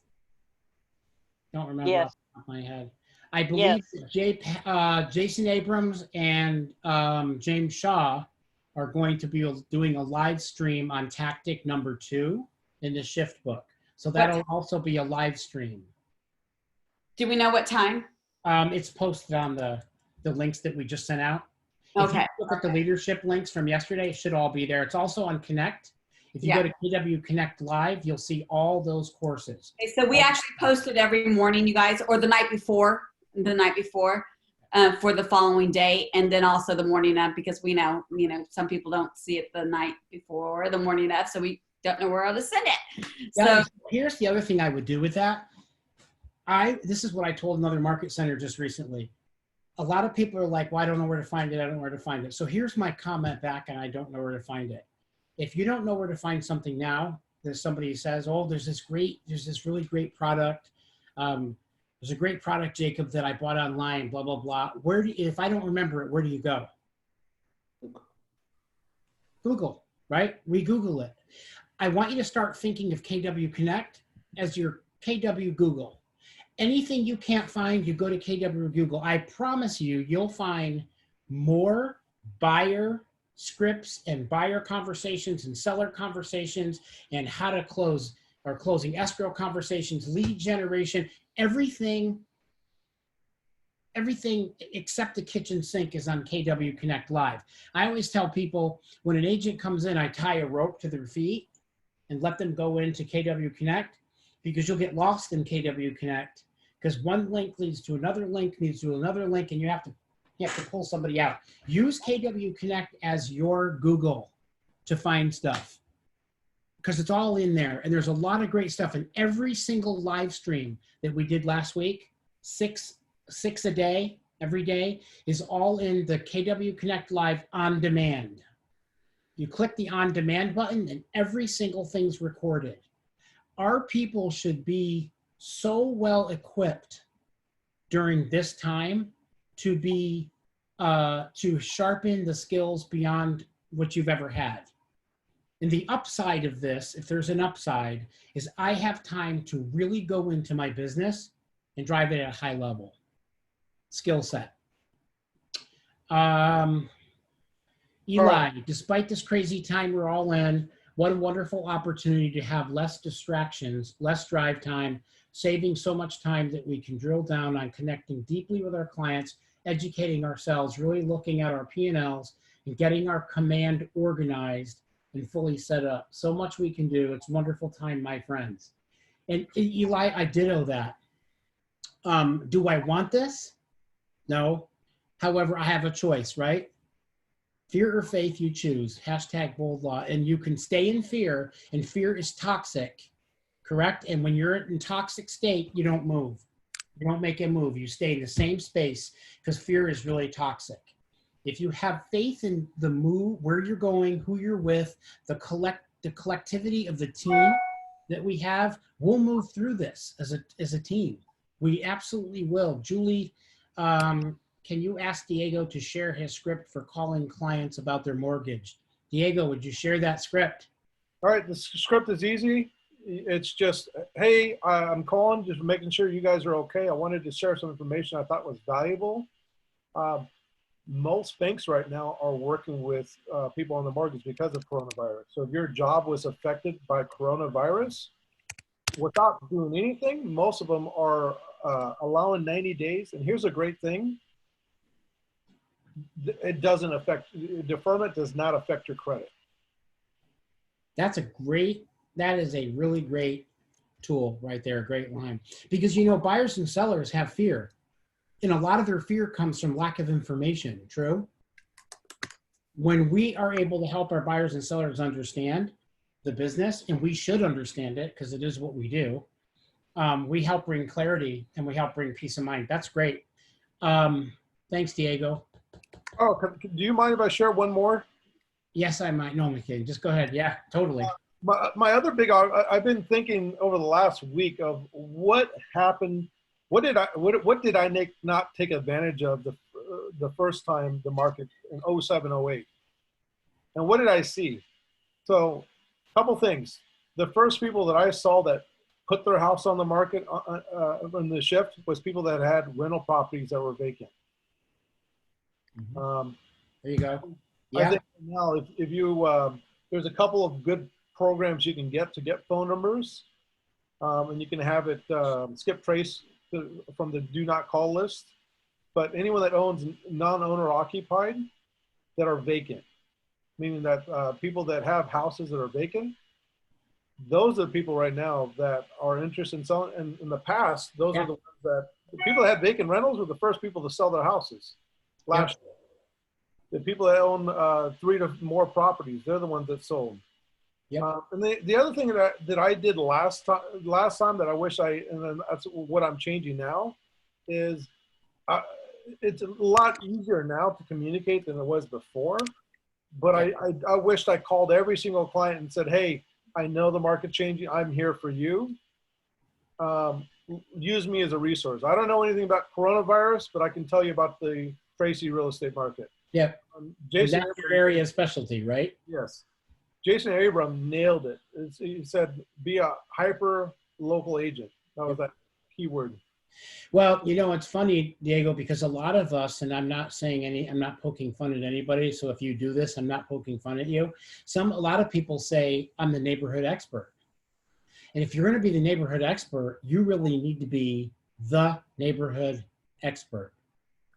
Don't remember off the top of my head. I believe Jason Abrams and James Shaw are going to be doing a live stream on tactic number 2 in the shift book. So that'll also be a live stream.
Do we know what time?
It's posted on the links that we just sent out. If you look at the leadership links from yesterday, it should all be there. It's also on Connect. If you go to KW Connect Live, you'll see all those courses.
Okay, so we actually post it every morning, you guys, or the night before, for the following day, and then also the morning of, because we know, some people don't see it the night before or the morning of, so we don't know where to send it.
Yeah,
So
here's the other thing I would do with that. This is what I told another market center just recently. A lot of people are like, well, I don't know where to find it. I don't know where to find it. So here's my comment back, and I don't know where to find it. If you don't know where to find something now, there's somebody who says, oh, there's this really great product. There's a great product, Jacob, that I bought online, blah, blah, blah. If I don't remember it, where do you go? Google, right? We Google it. I want you to start thinking of KW Connect as your KW Google. Anything you can't find, you go to KW Google. I promise you, you'll find more buyer scripts and buyer conversations and seller conversations and how to close or closing escrow conversations, lead generation, everything except the kitchen sink is on KW Connect Live. I always tell people when an agent comes in, I tie a rope to their feet and let them go into KW Connect, because you'll get lost in KW Connect because one link leads to another link, leads to another link, and you have to pull somebody out. Use KW Connect as your Google to find stuff, because it's all in there. And there's a lot of great stuff in every single live stream that we did last week. Six a day, every day, is all in the KW Connect Live on demand. You click the on demand button and every single thing's recorded. Our people should be so well equipped during this time to be to sharpen the skills beyond what you've ever had. And the upside of this, if there's an upside, is I have time to really go into my business and drive it at a high level. Skill set. Eli, despite this crazy time we're all in, what a wonderful opportunity to have less distractions, less drive time, saving so much time that we can drill down on connecting deeply with our clients, educating ourselves, really looking at our P&Ls and getting our command organized and fully set up. So much we can do. It's a wonderful time, my friends. And Eli, I ditto that. Do I want this? No. However, I have a choice, right? Fear or faith, you choose. Hashtag bold law. And you can stay in fear, and fear is toxic, correct? And when you're in toxic state, you don't move. You don't make a move. You stay in the same space because fear is really toxic. If you have faith in the move, where you're going, who you're with, the collectivity of the team that we have, we'll move through this as a team. We absolutely will. Julie, can you ask Diego to share his script for calling clients about their mortgage? Diego, would you share that script?
All right, the script is easy. it's just, hey, I'm calling, just making sure you guys are okay. I wanted to share some information I thought was valuable. Most banks right now are working with people on the mortgage because of coronavirus. So if your job was affected by coronavirus, without doing anything, most of them are allowing 90 days. And here's a great thing. It doesn't affect, deferment does not affect your credit.
That is a really great tool right there, a great line. Because, you know, buyers and sellers have fear. And a lot of their fear comes from lack of information, true? When we are able to help our buyers and sellers understand the business, and we should understand it because it is what we do, we help bring clarity and we help bring peace of mind. That's great. Thanks, Diego.
Oh, do you mind if I share one more?
Yes, I might. No, I'm kidding. Just go ahead. Yeah, totally.
My other big, I've been thinking over the last week of what happened. What did I not take advantage of the first time the market in 07, 08? And what did I see? So a couple things. The first people that I saw that put their house on the market in the shift was people that had rental properties that were vacant.
There you go. Yeah.
I think now if you, there's a couple of good programs you can get phone numbers, and you can have it skip trace from the do not call list. But anyone that owns non-owner occupied that are vacant, meaning that people that have houses that are vacant, those are the people right now that are interested in selling. And in the past, those are the ones that the people that had vacant rentals were the first people to sell their houses last year. The people that own 3 to more properties, they're the ones that sold.
Yeah.
And the other thing that I did last time that I wish and then that's what I'm changing now, is it's a lot easier now to communicate than it was before. But I wished I called every single client and said, hey, I know the market changing. I'm here for you. Use me as a resource. I don't know anything about coronavirus, but I can tell you about the Tracy real estate market.
Yeah.
Jason,
that's your area of specialty, right?
Yes. Jason Abram nailed it. He said, be a hyper local agent. That was that keyword.
Well, you know, it's funny, Diego, because a lot of us, and I'm not poking fun at anybody. So if you do this, I'm not poking fun at you. A lot of people say I'm the neighborhood expert. And if you're going to be the neighborhood expert, you really need to be the neighborhood expert,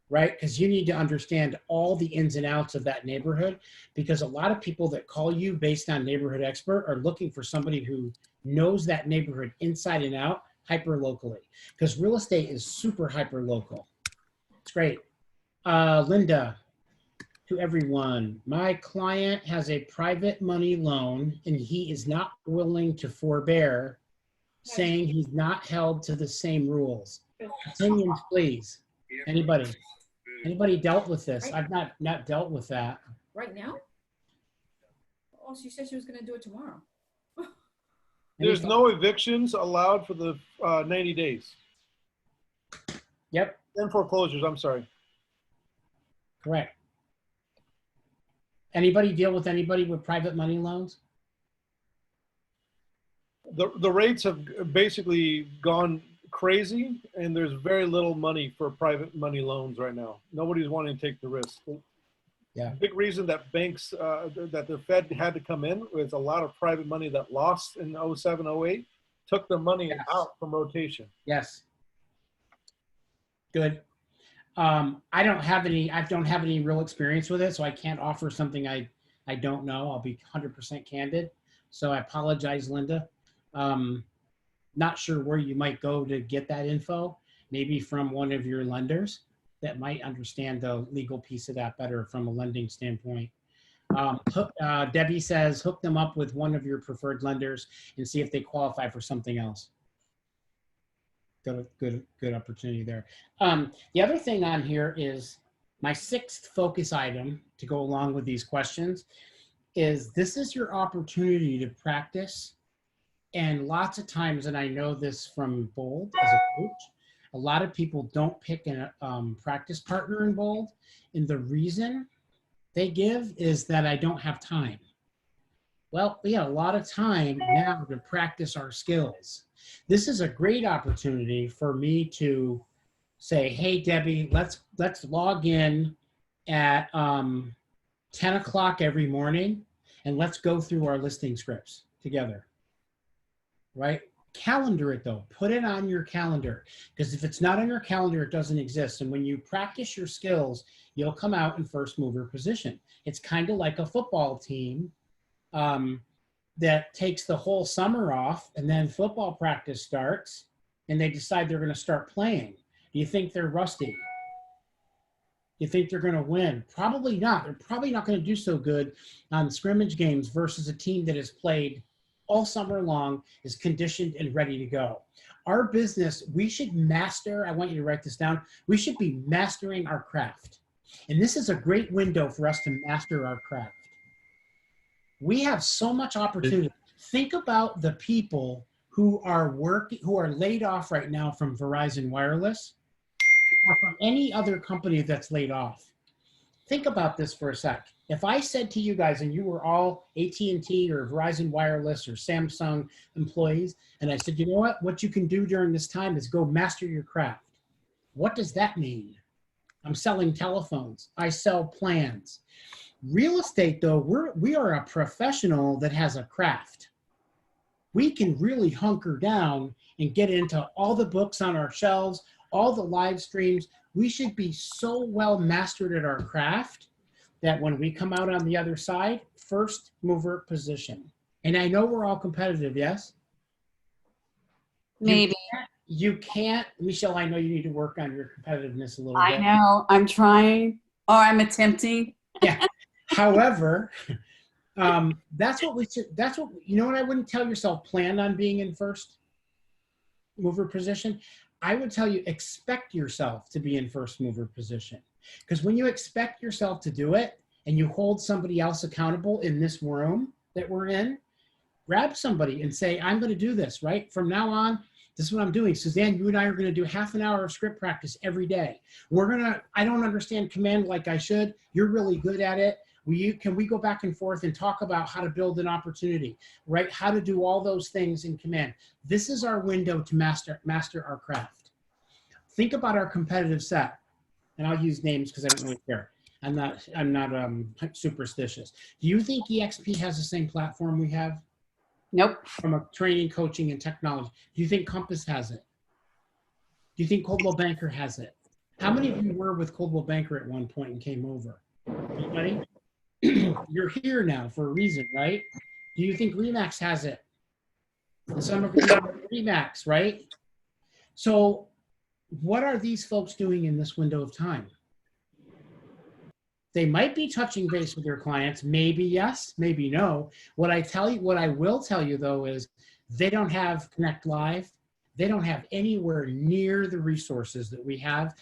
right? Because you need to understand all the ins and outs of that neighborhood, because a lot of people that call you based on neighborhood expert are looking for somebody who knows that neighborhood inside and out, hyper locally, because real estate is super hyper local. It's great. Linda, to everyone, my client has a private money loan and he is not willing to forbear, saying he's not held to the same rules. Opinions, please. Anybody dealt with this? I've not dealt with that.
Right now? Oh, she said she was going to do it tomorrow.
There's no evictions allowed for the 90 days.
Yep.
And foreclosures, I'm sorry.
Correct. Anybody deal with anybody with private money loans?
The rates have basically gone crazy, and there's very little money for private money loans right now. Nobody's wanting to take the risk.
Yeah.
Big reason that banks, that the Fed had to come in was a lot of private money that lost in 07, 08, took their money out from rotation.
Yes. Good. I don't have any real experience with it, so I can't offer something I don't know. I'll be 100% candid. So I apologize, Linda. Not sure where you might go to get that info. Maybe from one of your lenders that might understand the legal piece of that better from a lending standpoint. Debbie says, hook them up with one of your preferred lenders and see if they qualify for something else. Good opportunity there. The other thing on here is my 6th focus item to go along with these questions is this is your opportunity to practice. And lots of times, and I know this from Bold as a coach, a lot of people don't pick a practice partner in Bold. And the reason they give is that I don't have time. Well, we have a lot of time now to practice our skills. This is a great opportunity for me to say, hey, Debbie, let's log in at 10 o'clock every morning and let's go through our listing scripts together, right? Calendar it though, put it on your calendar, because if it's not on your calendar, it doesn't exist. And when you practice your skills, you'll come out in first mover position. It's kind of like a football team that takes the whole summer off, and then football practice starts and they decide they're going to start playing. Do you think they're rusty? You think they're going to win? Probably not. They're probably not going to do so good on scrimmage games versus a team that has played all summer long, is conditioned and ready to go. Our business, we should master, I want you to write this down, we should be mastering our craft. And this is a great window for us to master our craft. We have so much opportunity. Think about the people who are laid off right now from Verizon Wireless or from any other company that's laid off. Think about this for a sec. If I said to you guys, and you were all AT&T or Verizon Wireless or Samsung employees, and I said, you know what you can do during this time is go master your craft. What does that mean? I'm selling telephones. I sell plans. Real estate, though, we are a professional that has a craft. We can really hunker down and get into all the books on our shelves, all the live streams. We should be so well mastered at our craft that when we come out on the other side, first mover position. And I know we're all competitive, yes?
Maybe.
You can't, Michele, I know you need to work on your competitiveness a little bit.
I know, I'm trying, or I'm attempting.
Yeah. However, that's what you know what I wouldn't tell yourself, plan on being in first mover position. I would tell you, expect yourself to be in first mover position. Because when you expect yourself to do it and you hold somebody else accountable in this room that we're in, grab somebody and say, I'm going to do this, right? From now on, this is what I'm doing. Suzanne, you and I are going to do half an hour of script practice every day. I don't understand command like I should. You're really good at it. Can we go back and forth and talk about how to build an opportunity, right? How to do all those things in command. This is our window to master our craft. Think about our competitive set. And I'll use names because I don't really care. I'm not superstitious. Do you think EXP has the same platform we have?
Nope.
From a training, coaching, and technology. Do you think Compass has it? Do you think Coldwell Banker has it? How many of you were with Coldwell Banker at one point and came over? Anybody? You're here now for a reason, right? Do you think Remax has it? Some of you are Remax, right? So what are these folks doing in this window of time? They might be touching base with their clients, maybe yes, maybe no. What I will tell you though is they don't have Connect Live. They don't have anywhere near the resources that we have.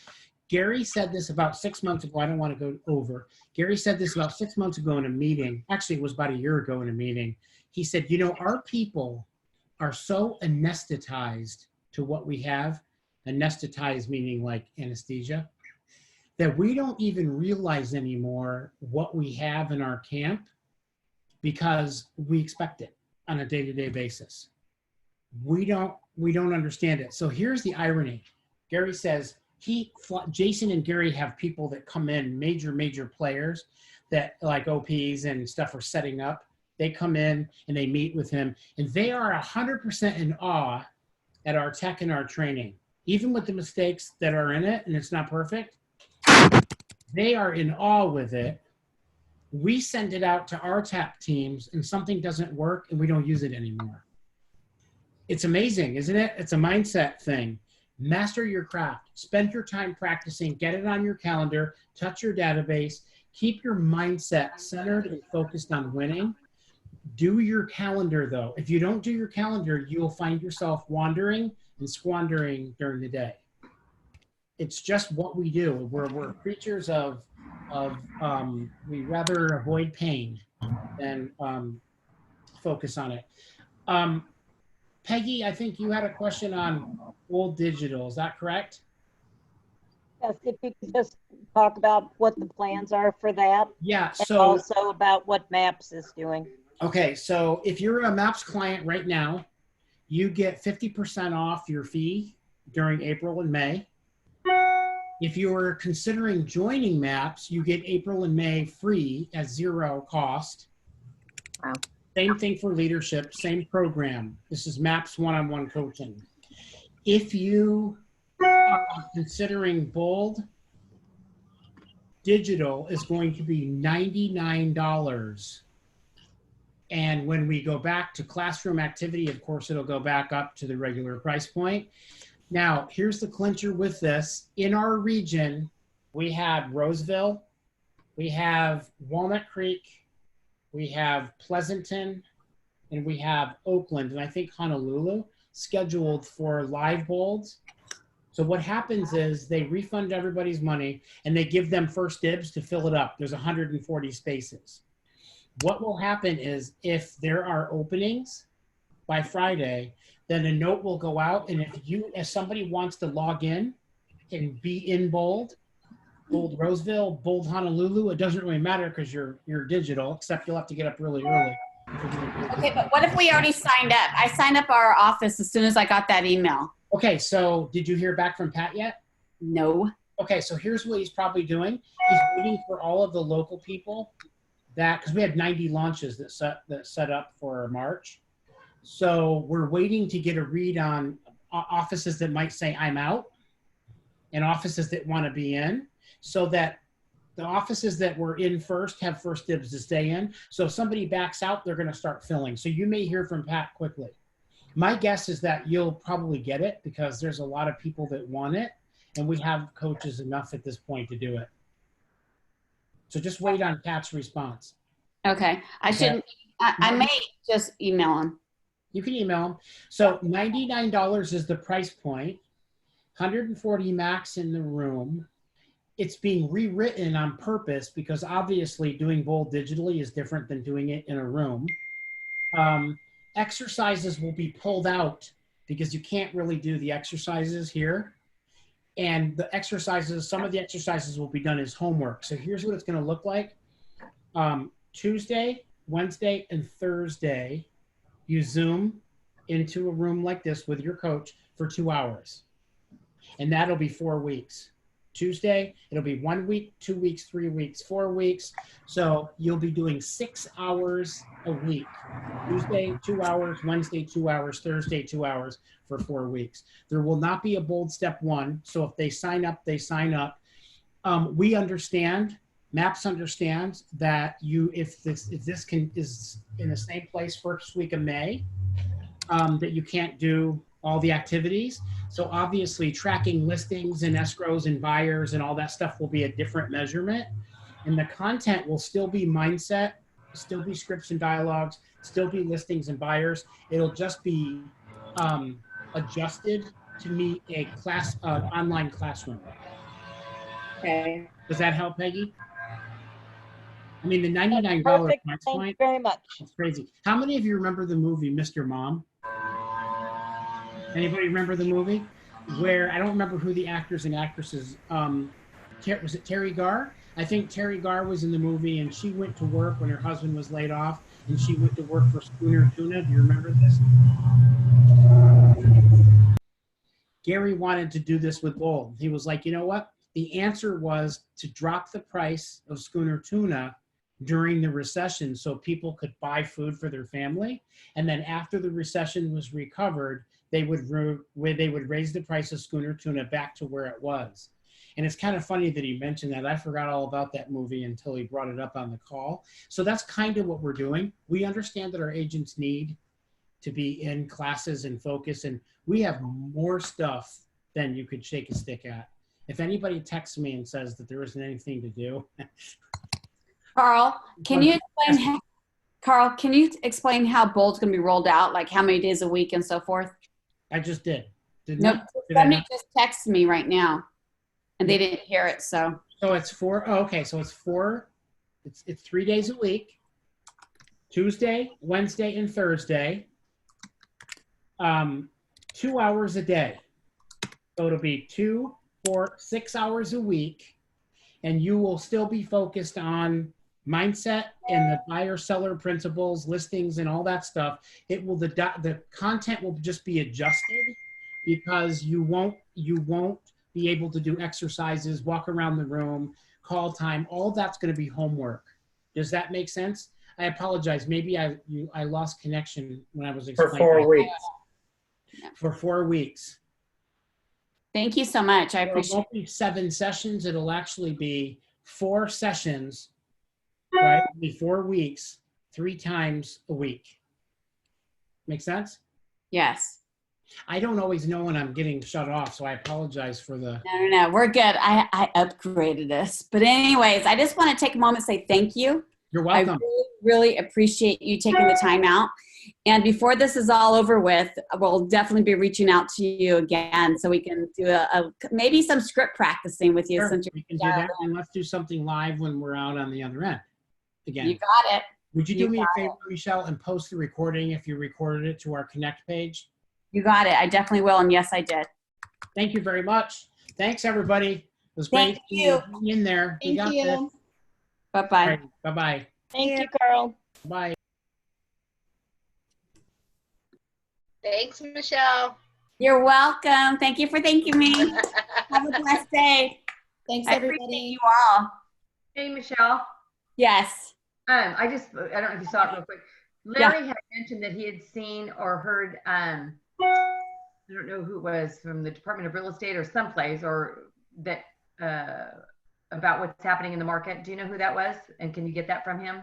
Gary said this about 6 months ago. I don't want to go over. Gary said this about 6 months ago in a meeting. Actually, it was about a year ago in a meeting. He said, you know, our people are so anesthetized to what we have. Anesthetized meaning like anesthesia, that we don't even realize anymore what we have in our camp because we expect it on a day-to-day basis. We don't understand it. So here's the irony. Gary says Jason and Gary have people that come in, major players that like OPs and stuff are setting up. They come in and they meet with him and they are 100% in awe at our tech and our training. Even with the mistakes that are in it and it's not perfect, they are in awe with it. We send it out to our tech teams and something doesn't work and we don't use it anymore. It's amazing, isn't it? It's a mindset thing. Master your craft. Spend your time practicing. Get it on your calendar. Touch your database. Keep your mindset centered and focused on winning. Do your calendar, though. If you don't do your calendar, you will find yourself wandering and squandering during the day. It's just what we do. We're creatures of we rather avoid pain than focus on it. Peggy, I think you had a question on old digital. Is that correct?
Yes, if you could just talk about what the plans are for that.
Yeah,
And
so
also about what MAPS is doing.
okay, so if you're a MAPS client right now, you get 50% off your fee during April and May. If you are considering joining MAPS, you get April and May free at zero cost.
Wow.
Same thing for leadership, same program. This is MAPS one-on-one coaching. If you are considering Bold, digital is going to be $99. And when we go back to classroom activity, of course, it'll go back up to the regular price point. Now, here's the clincher with this. In our region, we have Roseville, we have Walnut Creek, we have Pleasanton, and we have Oakland, and I think Honolulu scheduled for live bolds. So what happens is they refund everybody's money and they give them first dibs to fill it up. There's 140 spaces. What will happen is if there are openings by Friday, then a note will go out, and if somebody wants to log in and be in Bold Roseville, Bold Honolulu, it doesn't really matter because you're digital, except you'll have to get up really early.
Okay, but what if we already signed up? I signed up our office as soon as I got that email.
Okay, so did you hear back from Pat yet?
No.
Okay, so here's what he's probably doing. He's waiting for all of the local people because we had 90 launches that set up for March. So we're waiting to get a read on offices that might say I'm out and offices that want to be in, so that the offices that were in first have first dibs to stay in. So if somebody backs out, they're going to start filling. So you may hear from Pat quickly. My guess is that you'll probably get it because there's a lot of people that want it, and we have coaches enough at this point to do it. So just wait on Pat's response.
Okay. I may just email him.
You can email them. So $99 is the price point, 140 max in the room. It's being rewritten on purpose because obviously doing Bold digitally is different than doing it in a room. Exercises will be pulled out because you can't really do the exercises here. And the exercises, some of the exercises will be done as homework. So here's what it's going to look like. Tuesday, Wednesday, and Thursday, you Zoom into a room like this with your coach for 2 hours. And that'll be 4 weeks. Tuesday, it'll be 1 week, 2 weeks, 3 weeks, 4 weeks. So you'll be doing 6 hours a week. Tuesday, 2 hours, Wednesday, 2 hours, Thursday, 2 hours for 4 weeks. There will not be a Bold step one. So if they sign up, they sign up. We understand, MAPS understands that if this is in the same place first week of May, that you can't do all the activities. So obviously tracking listings and escrows and buyers and all that stuff will be a different measurement. And the content will still be mindset, still be scripts and dialogues, still be listings and buyers. It'll just be adjusted to meet a online classroom.
Okay.
Does that help, Peggy? I mean, the $99
Perfect.
price
Thank
point,
you very much.
it's crazy. How many of you remember the movie Mr. Mom? Anybody remember the movie? Where, I don't remember who the actors and actresses, was it Terry Garr? I think Terry Garr was in the movie, and she went to work when her husband was laid off, and she went to work for Schooner Tuna. Do you remember this? Gary wanted to do this with Bold. He was like, you know what? The answer was to drop the price of Schooner Tuna during the recession so people could buy food for their family. And then after the recession was recovered, they would raise the price of Schooner Tuna back to where it was. And it's kind of funny that he mentioned that. I forgot all about that movie until he brought it up on the call. So that's kind of what we're doing. We understand that our agents need to be in classes and focus, and we have more stuff than you could shake a stick at. If anybody texts me and says that there isn't anything to do.
Carl, can you explain how Bold's going to be rolled out, like how many days a week and so forth?
I just did.
No, somebody just texted me right now, and they didn't hear it. So
it's 3 days a week, Tuesday, Wednesday, and Thursday, 2 hours a day. So it'll be 2, for 6 hours a week, and you will still be focused on mindset and the buyer seller principles, listings, and all that stuff. The content will just be adjusted because you won't be able to do exercises, walk around the room, call time. All that's going to be homework. Does that make sense? I apologize. Maybe I lost connection when I was explaining.
For 4 weeks.
For 4 weeks.
Thank you so much. I
It
appreciate
won't be 7 sessions. It'll actually be 4 sessions, right? It'll be 4 weeks, 3 times a week. Make sense?
Yes.
I don't always know when I'm getting shut off, so I apologize for the...
No. We're good. I upgraded this. But anyways, I just want to take a moment and say thank you.
You're welcome.
I really appreciate you taking the time out. And before this is all over with, we'll definitely be reaching out to you again so we can do maybe some script practicing with you.
Sure,
Since
we can do that, and let's do something live when we're out on the other end. Again.
You got it.
Would you do me a favor, Michele, and post the recording if you recorded it to our Connect page?
You got it. I definitely will. And yes, I did.
Thank you very much. Thanks, everybody. It was great.
Thank you.
In there. We got this.
Bye-bye.
All right, bye-bye.
Thank you, Carl.
Bye.
Thanks, Michele.
You're welcome. Thank you for thanking me. Have a blessed day.
Thanks,
I
everybody.
appreciate you all.
Hey, Michele.
Yes.
I don't know if you saw it real quick. Larry had mentioned that he had seen or heard, I don't know who it was, from the Department of Real Estate or someplace, or that about what's happening in the market. Do you know who that was? And can you get that from him?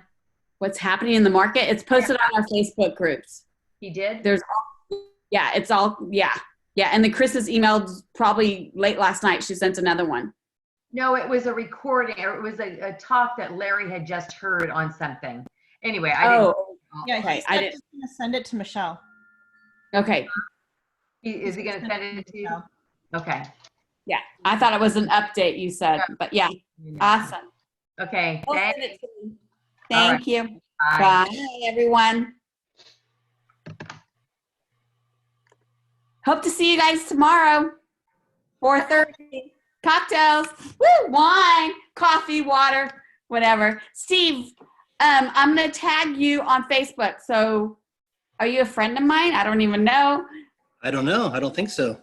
What's happening in the market? It's posted on our Facebook groups.
He did?
It's all. And then Chris's emailed probably late last night. She sent another one.
No, it was a recording, or it was a talk that Larry had just heard on something. Anyway, I didn't.
Yeah,
Okay,
he said he's gonna send it to Michele.
Okay.
Is he going to send it to you? Okay.
Yeah, I thought it was an update you said, but yeah, awesome.
Okay.
I'll send it to you. Thank you.
Bye.
Bye, everyone. Hope to see you guys tomorrow, 4:30. Cocktails, woo, wine, coffee, water, whatever. Steve, I'm gonna tag you on Facebook. So, are you a friend of mine? I don't even know.
I don't know. I don't think so.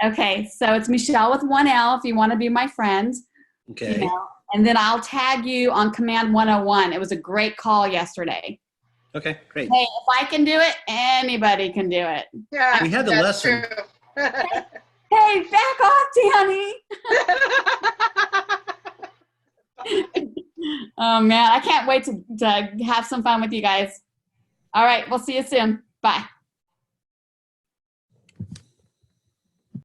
Okay, so it's Michele with 1 L if you want to be my friend.
Okay.
You know, and then I'll tag you on Command 101. It was a great call yesterday.
Okay, great.
Hey, if I can do it, anybody can do it.
Yeah,
We had the
that's
lesson.
true.
Hey, back off, Danny. Oh, man, I can't wait to have some fun with you guys. All right, we'll see you soon. Bye.